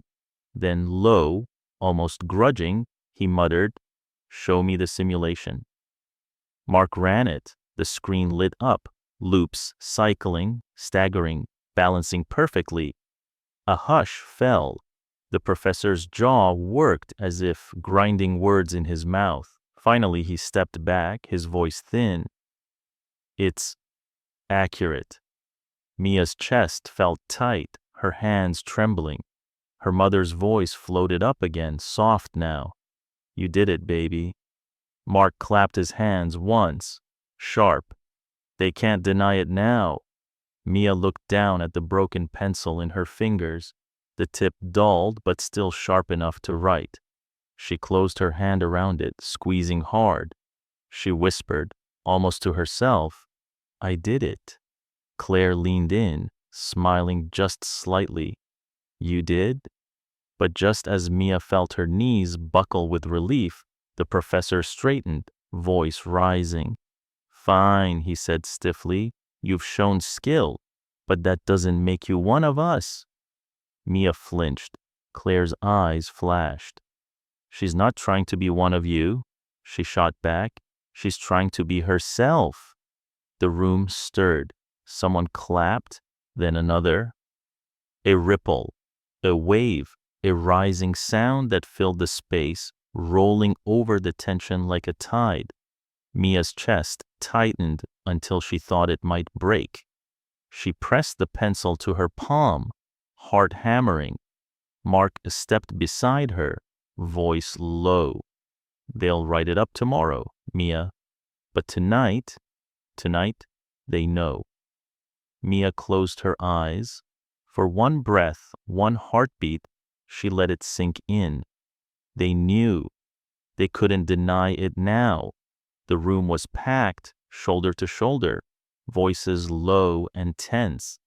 S1: Then low, almost grudging, he muttered, "Show me the simulation." Mark ran it. The screen lit up, loops cycling, staggering, balancing perfectly. A hush fell. The professor's jaw worked as if grinding words in his mouth. Finally, he stepped back, his voice thin. "It's accurate." Mia's chest felt tight, her hands trembling. Her mother's voice floated up again, soft now. "You did it, baby." Mark clapped his hands once, sharp. "They can't deny it now." Mia looked down at the broken pencil in her fingers, the tip dulled but still sharp enough to write. She closed her hand around it, squeezing hard. She whispered, almost to herself, "I did it." Claire leaned in, smiling just slightly. "You did?" But just as Mia felt her knees buckle with relief, the professor straightened, voice rising. "Fine," he said stiffly. "You've shown skill, but that doesn't make you one of us." Mia flinched. Claire's eyes flashed. "She's not trying to be one of you," she shot back. "She's trying to be herself." The room stirred. Someone clapped, then another. A ripple, a wave, a rising sound that filled the space, rolling over the tension like a tide. Mia's chest tightened until she thought it might break. She pressed the pencil to her palm, heart hammering. Mark stepped beside her, voice low. "They'll write it up tomorrow, Mia. But tonight, they know." Mia closed her eyes. For one breath, one heartbeat, she let it sink in. They knew. They couldn't deny it now. The room was packed, shoulder to shoulder, voices low and tense.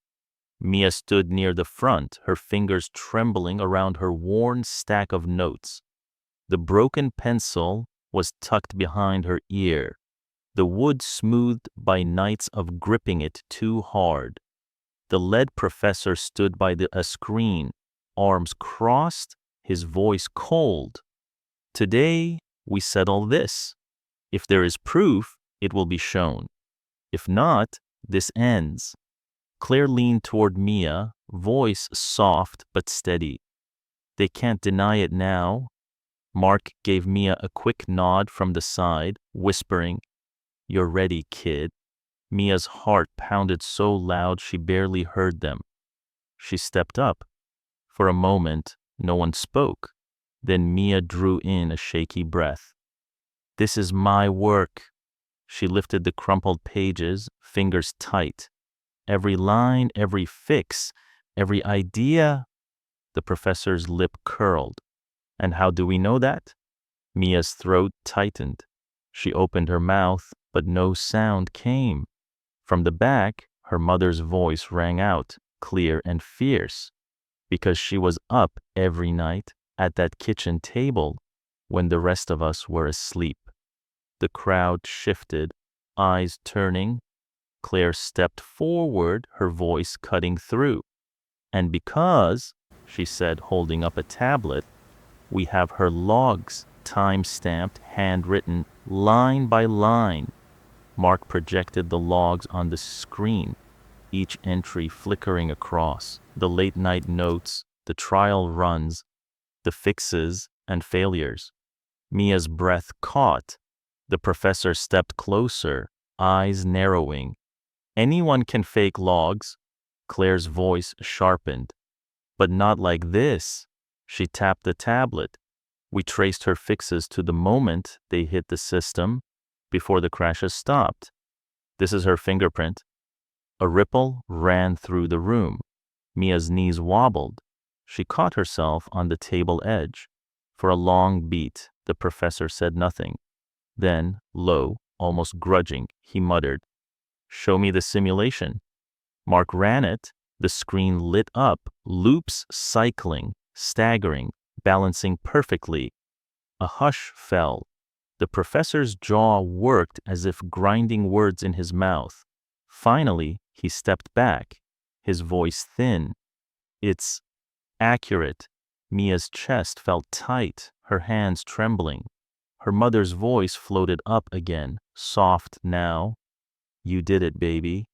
S1: Mia stood near the front, her fingers trembling around her worn stack of notes. The broken pencil was tucked behind her ear, the wood smoothed by nights of gripping it too hard. The lead professor stood by a screen, arms crossed, his voice cold. "Today, we settle this. If there is proof, it will be shown. If not, this ends." Claire leaned toward Mia, voice soft but steady. "They can't deny it now." Mark gave Mia a quick nod from the side, whispering, "You're ready, kid." Mia's heart pounded so loud she barely heard them. She stepped up. For a moment, no one spoke. Then Mia drew in a shaky breath. "This is my work." She lifted the crumpled pages, fingers tight. Every line, every fix, every idea. The professor's lip curled. "And how do we know that?" Mia's throat tightened. She opened her mouth, but no sound came. From the back, her mother's voice rang out, clear and fierce, because she was up every night at that kitchen table when the rest of us were asleep. The crowd shifted, eyes turning. Claire stepped forward, her voice cutting through. "And because," she said, holding up a tablet, "we have her logs, time-stamped, handwritten, line by line." Mark projected the logs on the screen, each entry flickering across, the late-night notes, the trial runs, the fixes and failures. Mia's breath caught. The professor stepped closer, eyes narrowing. "Anyone can fake logs." Claire's voice sharpened. "But not like this." She tapped the tablet. "We traced her fixes to the moment they hit the system, before the crashes stopped. This is her fingerprint." A ripple ran through the room. Mia's knees wobbled. She caught herself on the table edge. For a long beat, the professor said nothing. Then, low, almost grudging, he muttered, "Show me the simulation." Mark ran it. The screen lit up, loops cycling, staggering, balancing perfectly. A hush fell. The professor's jaw worked as if grinding words in his mouth. Finally, he stepped back, his voice thin. It's accurate. Mia's chest felt tight, her hands trembling. Her mother's voice floated up again, soft now. You did it, baby.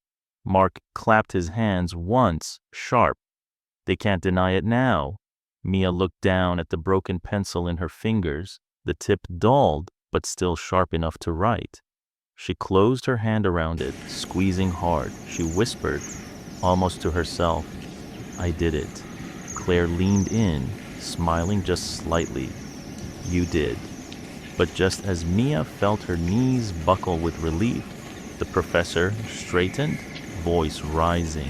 S1: Mark clapped his hands once, sharp. They can't deny it now. Mia looked down at the broken pencil in her fingers, the tip dulled, but still sharp enough to write. She closed her hand around it, squeezing hard. She whispered, almost to herself, I did it. Claire leaned in, smiling just slightly. You did. But just as Mia felt her knees buckle with relief, the professor straightened, voice rising.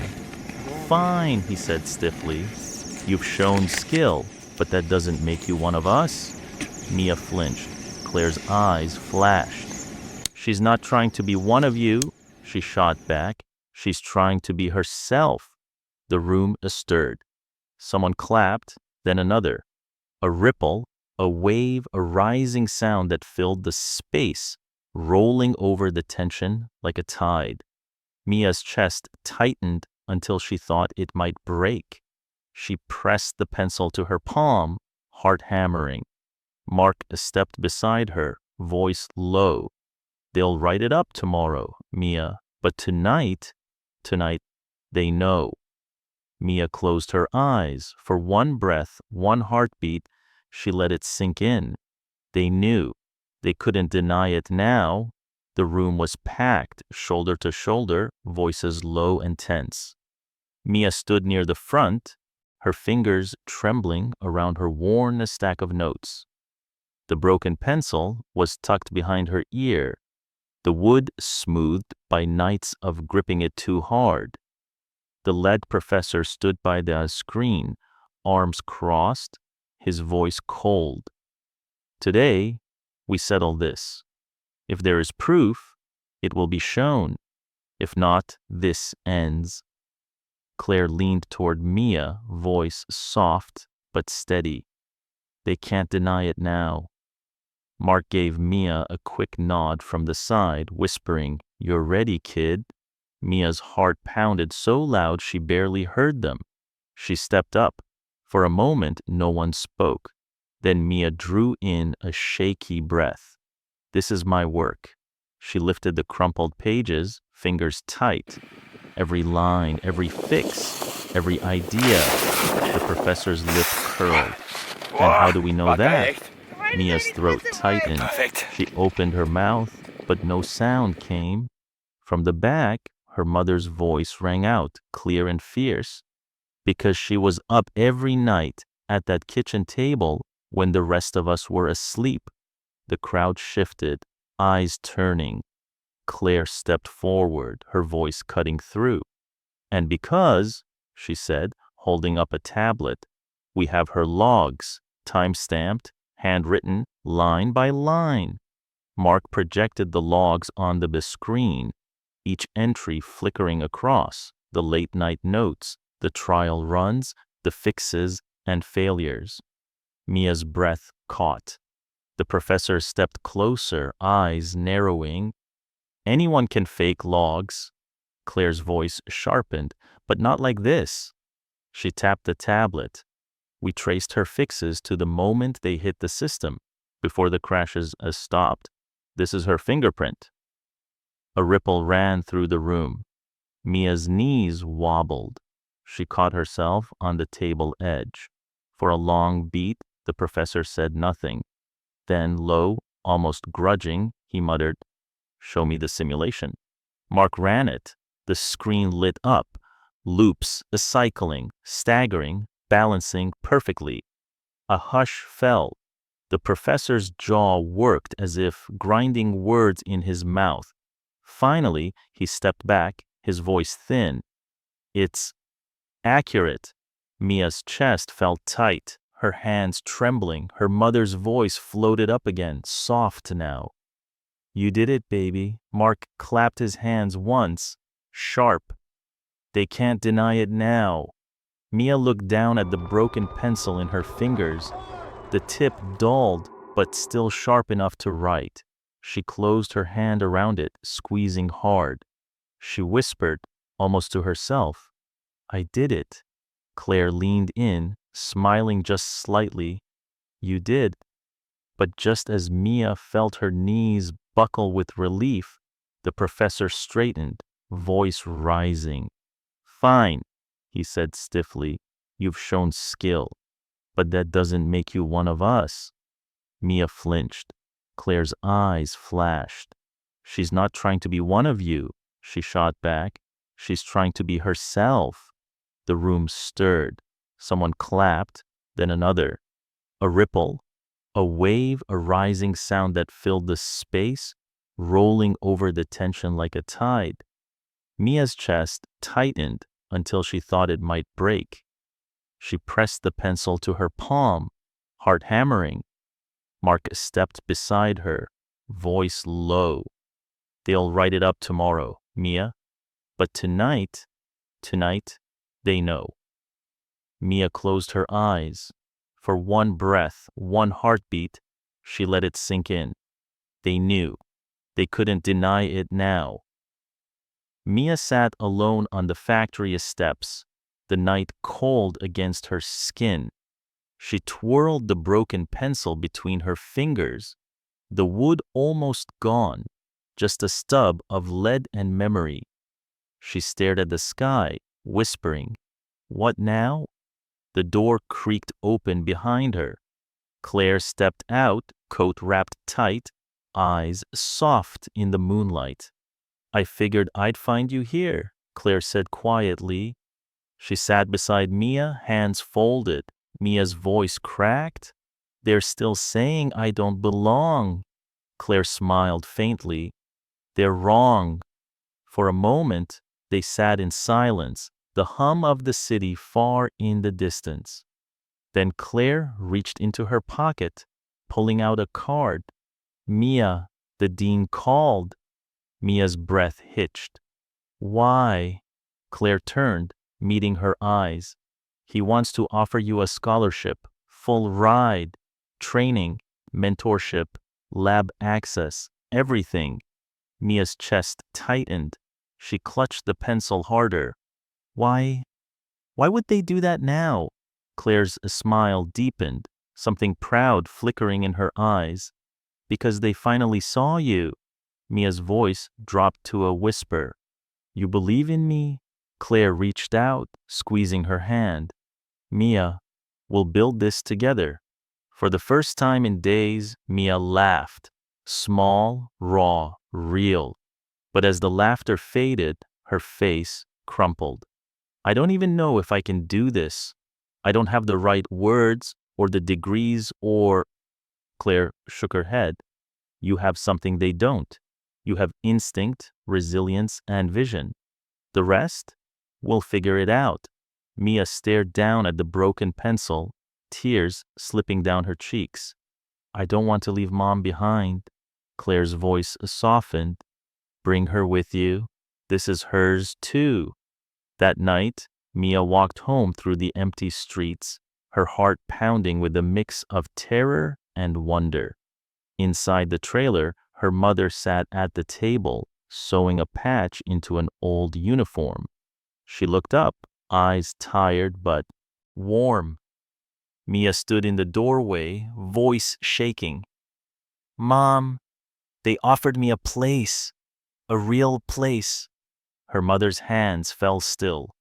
S1: Fine, he said stiffly. You've shown skill, but that doesn't make you one of us. Mia flinched. Claire's eyes flashed. She's not trying to be one of you, she shot back. She's trying to be herself. The room stirred. Someone clapped, then another. A ripple, a wave, a rising sound that filled the space, rolling over the tension like a tide. Mia's chest tightened until she thought it might break. She pressed the pencil to her palm, heart hammering. Mark stepped beside her, voice low. They'll write it up tomorrow, Mia, but tonight, they know. Mia closed her eyes. For one breath, one heartbeat, she let it sink in. They knew. They couldn't deny it now. The room was packed, shoulder to shoulder, voices low and tense. Mia stood near the front, her fingers trembling around her worn stack of notes. The broken pencil was tucked behind her ear, the wood smoothed by nights of gripping it too hard. The lead professor stood by the screen, arms crossed, his voice cold. Today, we settle this. If there is proof, it will be shown. If not, this ends. Claire leaned toward Mia, voice soft but steady. They can't deny it now. Mark gave Mia a quick nod from the side, whispering, You're ready, kid. Mia's heart pounded so loud she barely heard them. She stepped up. For a moment, no one spoke. Then Mia drew in a shaky breath. This is my work. She lifted the crumpled pages, fingers tight. Every line, every fix, every idea. The professor's lip curled. And how do we know that? Mia's throat tightened. She opened her mouth, but no sound came. From the back, her mother's voice rang out, clear and fierce. Because she was up every night at that kitchen table when the rest of us were asleep. The crowd shifted, eyes turning. Claire stepped forward, her voice cutting through. And because, she said, holding up a tablet, we have her logs, time-stamped, handwritten, line by line. Mark projected the logs on the screen, each entry flickering across, the late-night notes, the trial runs, the fixes and failures. Mia's breath caught. The professor stepped closer, eyes narrowing. Anyone can fake logs. Claire's voice sharpened, but not like this. She tapped the tablet. We traced her fixes to the moment they hit the system, before the crashes stopped. This is her fingerprint. A ripple ran through the room. Mia's knees wobbled. She caught herself on the table edge. For a long beat, the professor said nothing. Then, low, almost grudging, he muttered, Show me the simulation. Mark ran it. The screen lit up. Loops, cycling, staggering, balancing perfectly. A hush fell. The professor's jaw worked as if grinding words in his mouth. Finally, he stepped back, his voice thin. It's accurate. Mia's chest felt tight, her hands trembling. Her mother's voice floated up again, soft now. You did it, baby. Mark clapped his hands once, sharp. They can't deny it now. Mia looked down at the broken pencil in her fingers. The tip dulled, but still sharp enough to write. She closed her hand around it, squeezing hard. She whispered, almost to herself, I did it. Claire leaned in, smiling just slightly. You did. But just as Mia felt her knees buckle with relief, the professor straightened, voice rising. Fine, he said stiffly. You've shown skill, but that doesn't make you one of us. Mia flinched. Claire's eyes flashed. She's not trying to be one of you, she shot back. She's trying to be herself. The room stirred. Someone clapped, then another. A ripple, a wave, a rising sound that filled the space, rolling over the tension like a tide. Mia's chest tightened until she thought it might break. She pressed the pencil to her palm, heart hammering. Mark stepped beside her, voice low. They'll write it up tomorrow, Mia. But tonight, they know. Mia closed her eyes. For one breath, one heartbeat, she let it sink in. They knew. They couldn't deny it now. Mia sat alone on the factory steps, the night cold against her skin. She twirled the broken pencil between her fingers, the wood almost gone, just a stub of lead and memory. She stared at the sky, whispering, "What now?" The door creaked open behind her. Claire stepped out, coat wrapped tight, eyes soft in the moonlight. I figured I'd find you here, Claire said quietly. She sat beside Mia, hands folded. Mia's voice cracked. They're still saying I don't belong. Claire smiled faintly. They're wrong. For a moment, they sat in silence, the hum of the city far in the distance. Then Claire reached into her pocket, pulling out a card. Mia, the dean called. Mia's breath hitched. Why? Claire turned, meeting her eyes. He wants to offer you a scholarship, full ride, training, mentorship, lab access, everything. Mia's chest tightened. She clutched the pencil harder. Why would they do that now? Claire's smile deepened, something proud flickering in her eyes. Because they finally saw you. Mia's voice dropped to a whisper. You believe in me? Claire reached out, squeezing her hand. Mia, we'll build this together. For the first time in days, Mia laughed. Small, raw, real. But as the laughter faded, her face crumpled. I don't even know if I can do this. I don't have the right words or the degrees or... Claire shook her head. You have something they don't. You have instinct, resilience, and vision. The rest? We'll figure it out. Mia stared down at the broken pencil, tears slipping down her cheeks. I don't want to leave Mom behind. Claire's voice softened. Bring her with you. This is hers too. That night, Mia walked home through the empty streets, her heart pounding with a mix of terror and wonder. Inside the trailer, her mother sat at the table, sewing a patch into an old uniform. She looked up, eyes tired but warm. Mia stood in the doorway, voice shaking. Mom, they offered me a place, a real place. Her mother's hands fell still.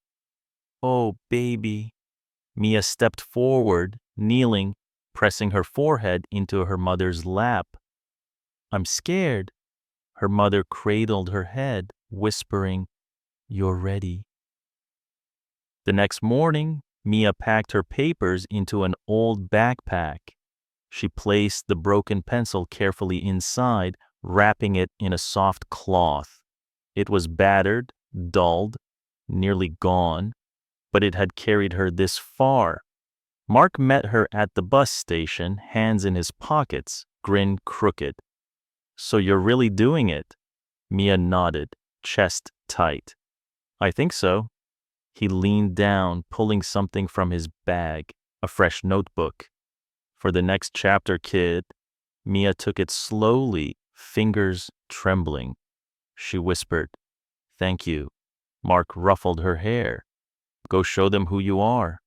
S1: Oh, baby. Mia stepped forward, kneeling, pressing her forehead into her mother's lap. I'm scared. Her mother cradled her head, whispering, You're ready. The next morning, Mia packed her papers into an old backpack. She placed the broken pencil carefully inside, wrapping it in a soft cloth. It was battered, dulled, nearly gone, but it had carried her this far. Mark met her at the bus station, hands in his pockets, grin crooked. So you're really doing it? Mia nodded, chest tight. I think so. He leaned down, pulling something from his bag, a fresh notebook. For the next chapter, kid. Mia took it slowly, fingers trembling. She whispered, Thank you. Mark ruffled her hair. Go show them who you are.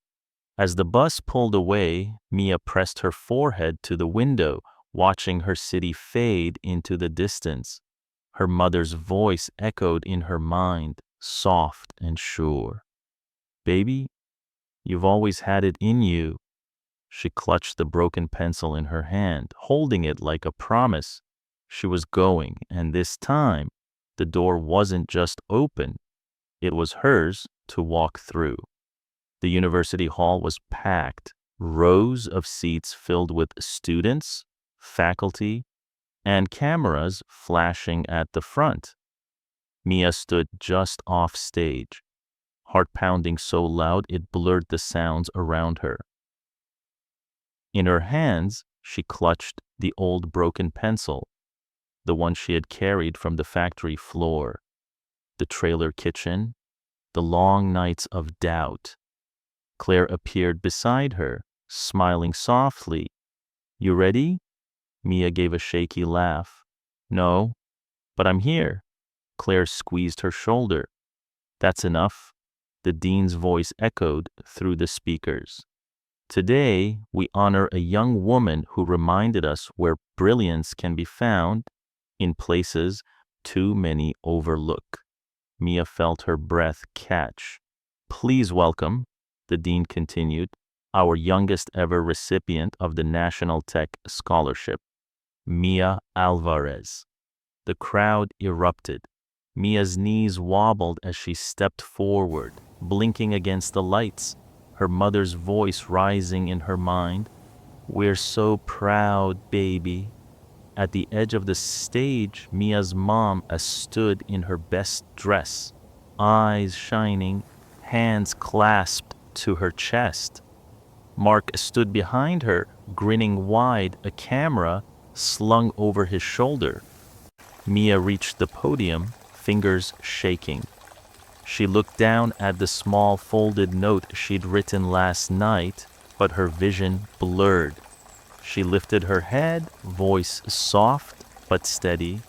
S1: As the bus pulled away, Mia pressed her forehead to the window, watching her city fade into the distance. Her mother's voice echoed in her mind, soft and sure. Baby, you've always had it in you. She clutched the broken pencil in her hand, holding it like a promise. She was going, and this time, the door wasn't just open, it was hers to walk through. The university hall was packed, rows of seats filled with students, faculty, and cameras flashing at the front. Mia stood just off stage, heart pounding so loud it blurred the sounds around her. In her hands, she clutched the old broken pencil, the one she had carried from the factory floor, the trailer kitchen, the long nights of doubt. Claire appeared beside her, smiling softly. You ready? Mia gave a shaky laugh. No, but I'm here. Claire squeezed her shoulder. That's enough. The dean's voice echoed through the speakers. Today, we honor a young woman who reminded us where brilliance can be found in places too many overlook. Mia felt her breath catch. Please welcome, the dean continued, our youngest ever recipient of the National Tech Scholarship, Mia Alvarez. The crowd erupted. Mia's knees wobbled as she stepped forward, blinking against the lights, her mother's voice rising in her mind. We're so proud, baby. At the edge of the stage, Mia's mom stood in her best dress, eyes shining, hands clasped to her chest. Mark stood behind her, grinning wide, a camera slung over his shoulder. Mia reached the podium, fingers shaking. She looked down at the small folded note she'd written last night, but her vision blurred. She lifted her head, voice soft but steady.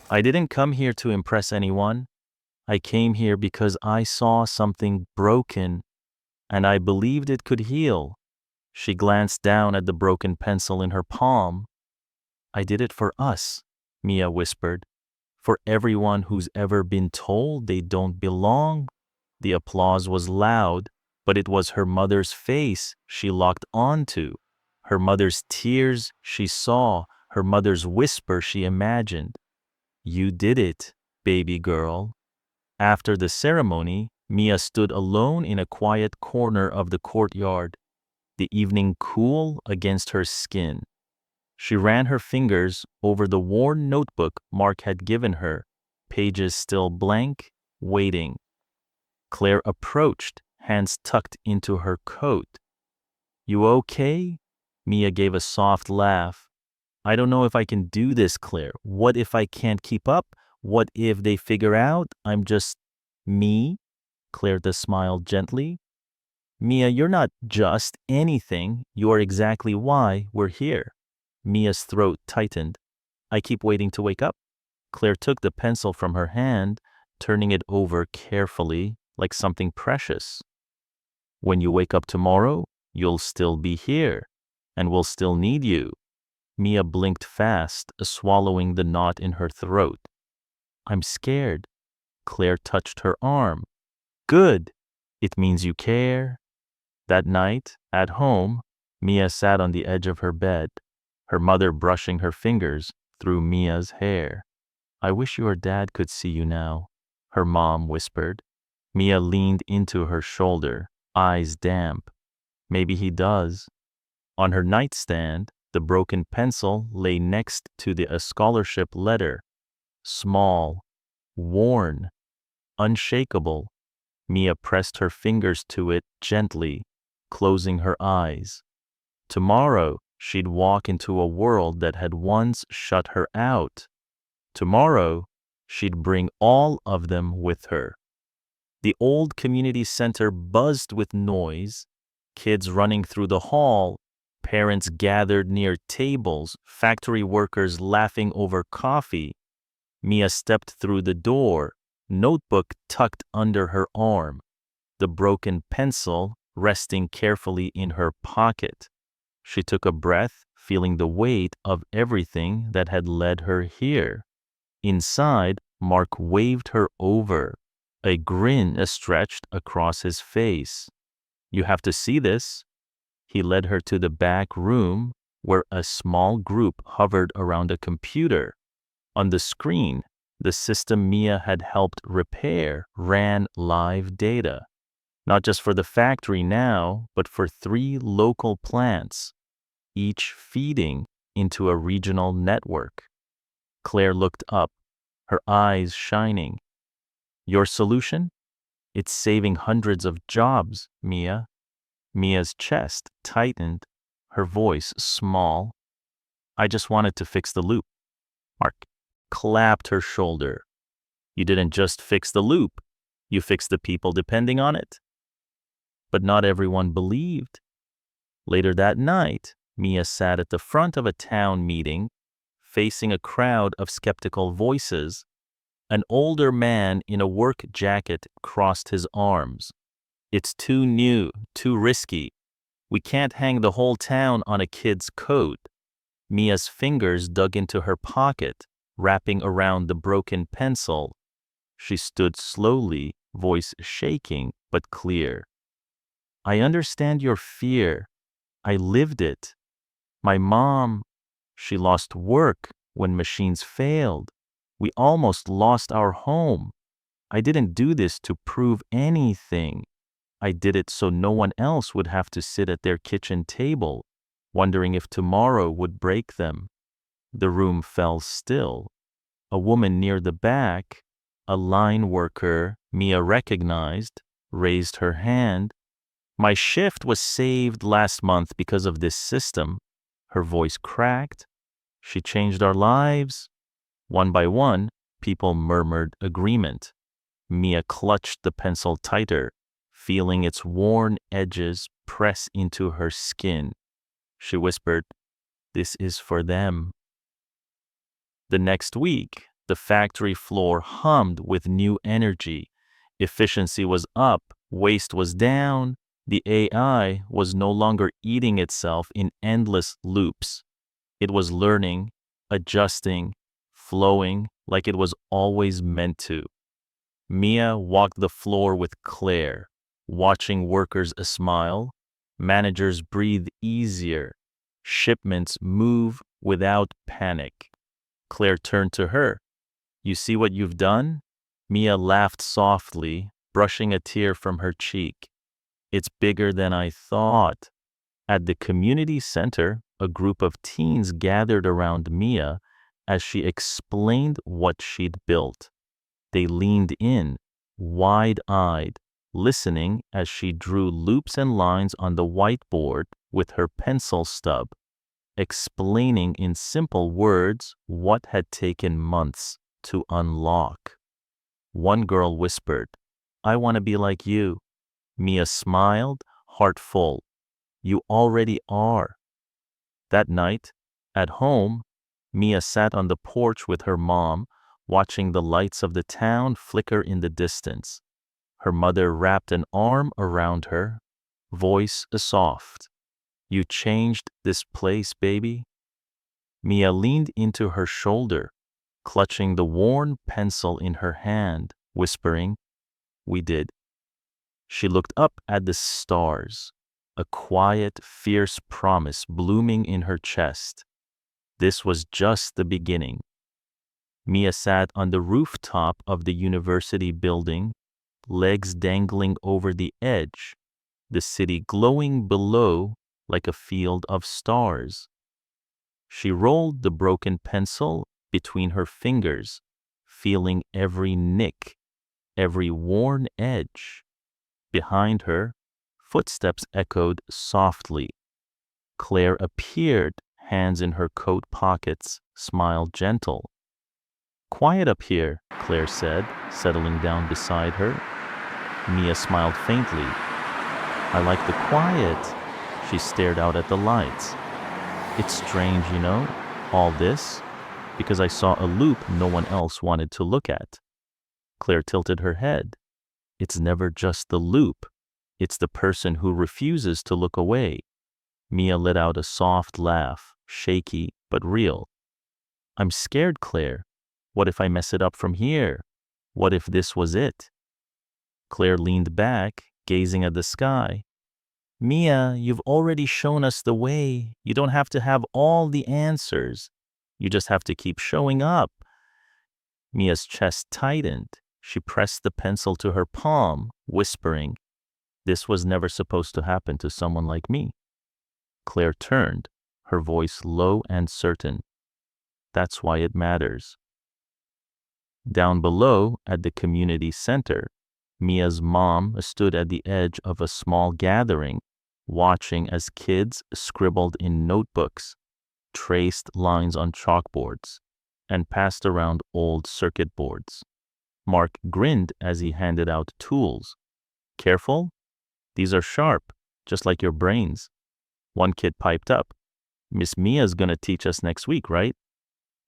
S1: I didn't come here to impress anyone. I came here because I saw something broken, and I believed it could heal. She glanced down at the broken pencil in her palm. I did it for us, Mia whispered. For everyone who's ever been told they don't belong. The applause was loud, but it was her mother's face she locked onto, her mother's tears she saw, her mother's whisper she imagined. You did it, baby girl. After the ceremony, Mia stood alone in a quiet corner of the courtyard, the evening cool against her skin. She ran her fingers over the worn notebook Mark had given her, pages still blank, waiting. Claire approached, hands tucked into her coat. You okay? Mia gave a soft laugh. I don't know if I can do this, Claire. What if I can't keep up? What if they figure out I'm just me? Claire smiled gently. Mia, you're not just anything. You're exactly why we're here. Mia's throat tightened. I keep waiting to wake up. Claire took the pencil from her hand, turning it over carefully, like something precious. When you wake up tomorrow, you'll still be here, and we'll still need you. Mia blinked fast, swallowing the knot in her throat. I'm scared. Claire touched her arm. Good. It means you care. That night, at home, Mia sat on the edge of her bed, her mother brushing her fingers through Mia's hair. I wish your dad could see you now, her mom whispered. Mia leaned into her shoulder, eyes damp. Maybe he does. On her nightstand, the broken pencil lay next to the scholarship letter. Small, worn, unshakable. Mia pressed her fingers to it gently, closing her eyes. Tomorrow, she'd walk into a world that had once shut her out. Tomorrow, she'd bring all of them with her. The old community center buzzed with noise, kids running through the hall, parents gathered near tables, factory workers laughing over coffee. Mia stepped through the door, notebook tucked under her arm. the broken pencil resting carefully in her pocket. She took a breath, feeling the weight of everything that had led her here. Inside, Mark waved her over. A grin stretched across his face. "You have to see this." He led her to the back room, where a small group hovered around a computer. On the screen, the system Mia had helped repair ran live data, not just for the factory now, but for 3 local plants, each feeding into a regional network. Claire looked up, her eyes shining. "Your solution? It's saving hundreds of jobs, Mia." Mia's chest tightened, her voice small. "I just wanted to fix the loop." Mark clapped her shoulder. "You didn't just fix the loop, you fixed the people depending on it." But not everyone believed. Later that night, Mia sat at the front of a town meeting, facing a crowd of skeptical voices. An older man in a work jacket crossed his arms. "It's too new, too risky. We can't hang the whole town on a kid's code." Mia's fingers dug into her pocket, wrapping around the broken pencil. She stood slowly, voice shaking but clear. "I understand your fear. I lived it. My mom, she lost work when machines failed. We almost lost our home. I didn't do this to prove anything. I did it so no one else would have to sit at their kitchen table, wondering if tomorrow would break them." The room fell still. A woman near the back, a line worker Mia recognized, raised her hand. "My shift was saved last month because of this system." Her voice cracked. "She changed our lives." One by one, people murmured agreement. Mia clutched the pencil tighter, feeling its worn edges press into her skin. She whispered, "This is for them." The next week, the factory floor hummed with new energy. Efficiency was up, waste was down. The AI was no longer eating itself in endless loops. It was learning, adjusting, flowing like it was always meant to. Mia walked the floor with Claire, watching workers smile, managers breathe easier, shipments move without panic. Claire turned to her. "You see what you've done?" Mia laughed softly, brushing a tear from her cheek. "It's bigger than I thought." At the community center, a group of teens gathered around Mia as she explained what she'd built. They leaned in, wide-eyed, listening as she drew loops and lines on the whiteboard with her pencil stub, explaining in simple words what had taken months to unlock. One girl whispered, "I want to be like you." Mia smiled, heart full. "You already are." That night, at home, Mia sat on the porch with her mom, watching the lights of the town flicker in the distance. Her mother wrapped an arm around her, voice soft. "You changed this place, baby." Mia leaned into her shoulder, clutching the worn pencil in her hand, whispering, "We did." She looked up at the stars, a quiet, fierce promise blooming in her chest. This was just the beginning. Mia sat on the rooftop of the university building, legs dangling over the edge, the city glowing below like a field of stars. She rolled the broken pencil between her fingers, feeling every nick, every worn edge. Behind her, footsteps echoed softly. Claire appeared, hands in her coat pockets, smile gentle. "Quiet up here," Claire said, settling down beside her. Mia smiled faintly. "I like the quiet." She stared out at the lights. "It's strange, all this, because I saw a loop no one else wanted to look at." Claire tilted her head. It's never just the loop. It's the person who refuses to look away. Mia let out a soft laugh, shaky but real. I'm scared, Claire. What if I mess it up from here? What if this was it? Claire leaned back, gazing at the sky. Mia, you've already shown us the way. You don't have to have all the answers. You just have to keep showing up. Mia's chest tightened. She pressed the pencil to her palm, whispering, "This was never supposed to happen to someone like me." Claire turned, her voice low and certain. That's why it matters. Down below, at the community center, Mia's mom stood at the edge of a small gathering, watching as kids scribbled in notebooks, traced lines on chalkboards, and passed around old circuit boards. Mark grinned as he handed out tools. Careful? These are sharp, just like your brains. One kid piped up. Miss Mia's gonna teach us next week, right?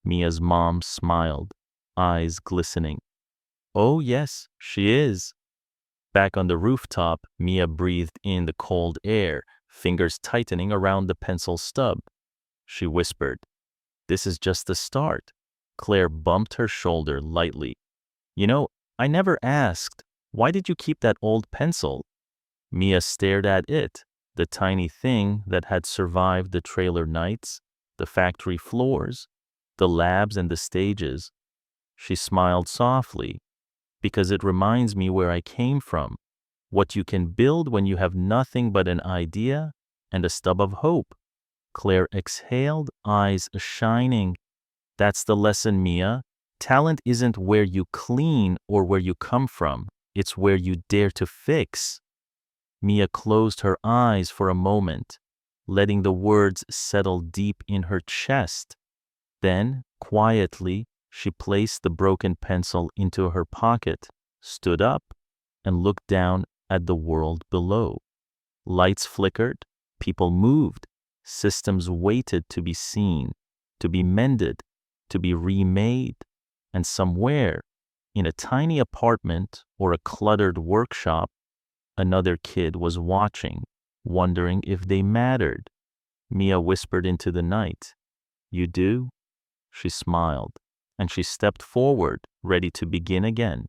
S1: Mia's mom smiled, eyes glistening. Oh yes, she is. Back on the rooftop, Mia breathed in the cold air, fingers tightening around the pencil stub. She whispered, "This is just the start." Claire bumped her shoulder lightly. You know, I never asked, why did you keep that old pencil? Mia stared at it, the tiny thing that had survived the trailer nights, the factory floors, the labs and the stages. She smiled softly, because it reminds me where I came from, what you can build when you have nothing but an idea and a stub of hope. Claire exhaled, eyes shining. That's the lesson, Mia. Talent isn't where you clean or where you come from. It's where you dare to fix. Mia closed her eyes for a moment, letting the words settle deep in her chest. Then, quietly, she placed the broken pencil into her pocket, stood up, and looked down at the world below. Lights flickered, people moved, systems waited to be seen, to be mended, to be remade. And somewhere, in a tiny apartment or a cluttered workshop, another kid was watching, wondering if they mattered. Mia whispered into the night, "You do?" She smiled, and she stepped forward, ready to begin again.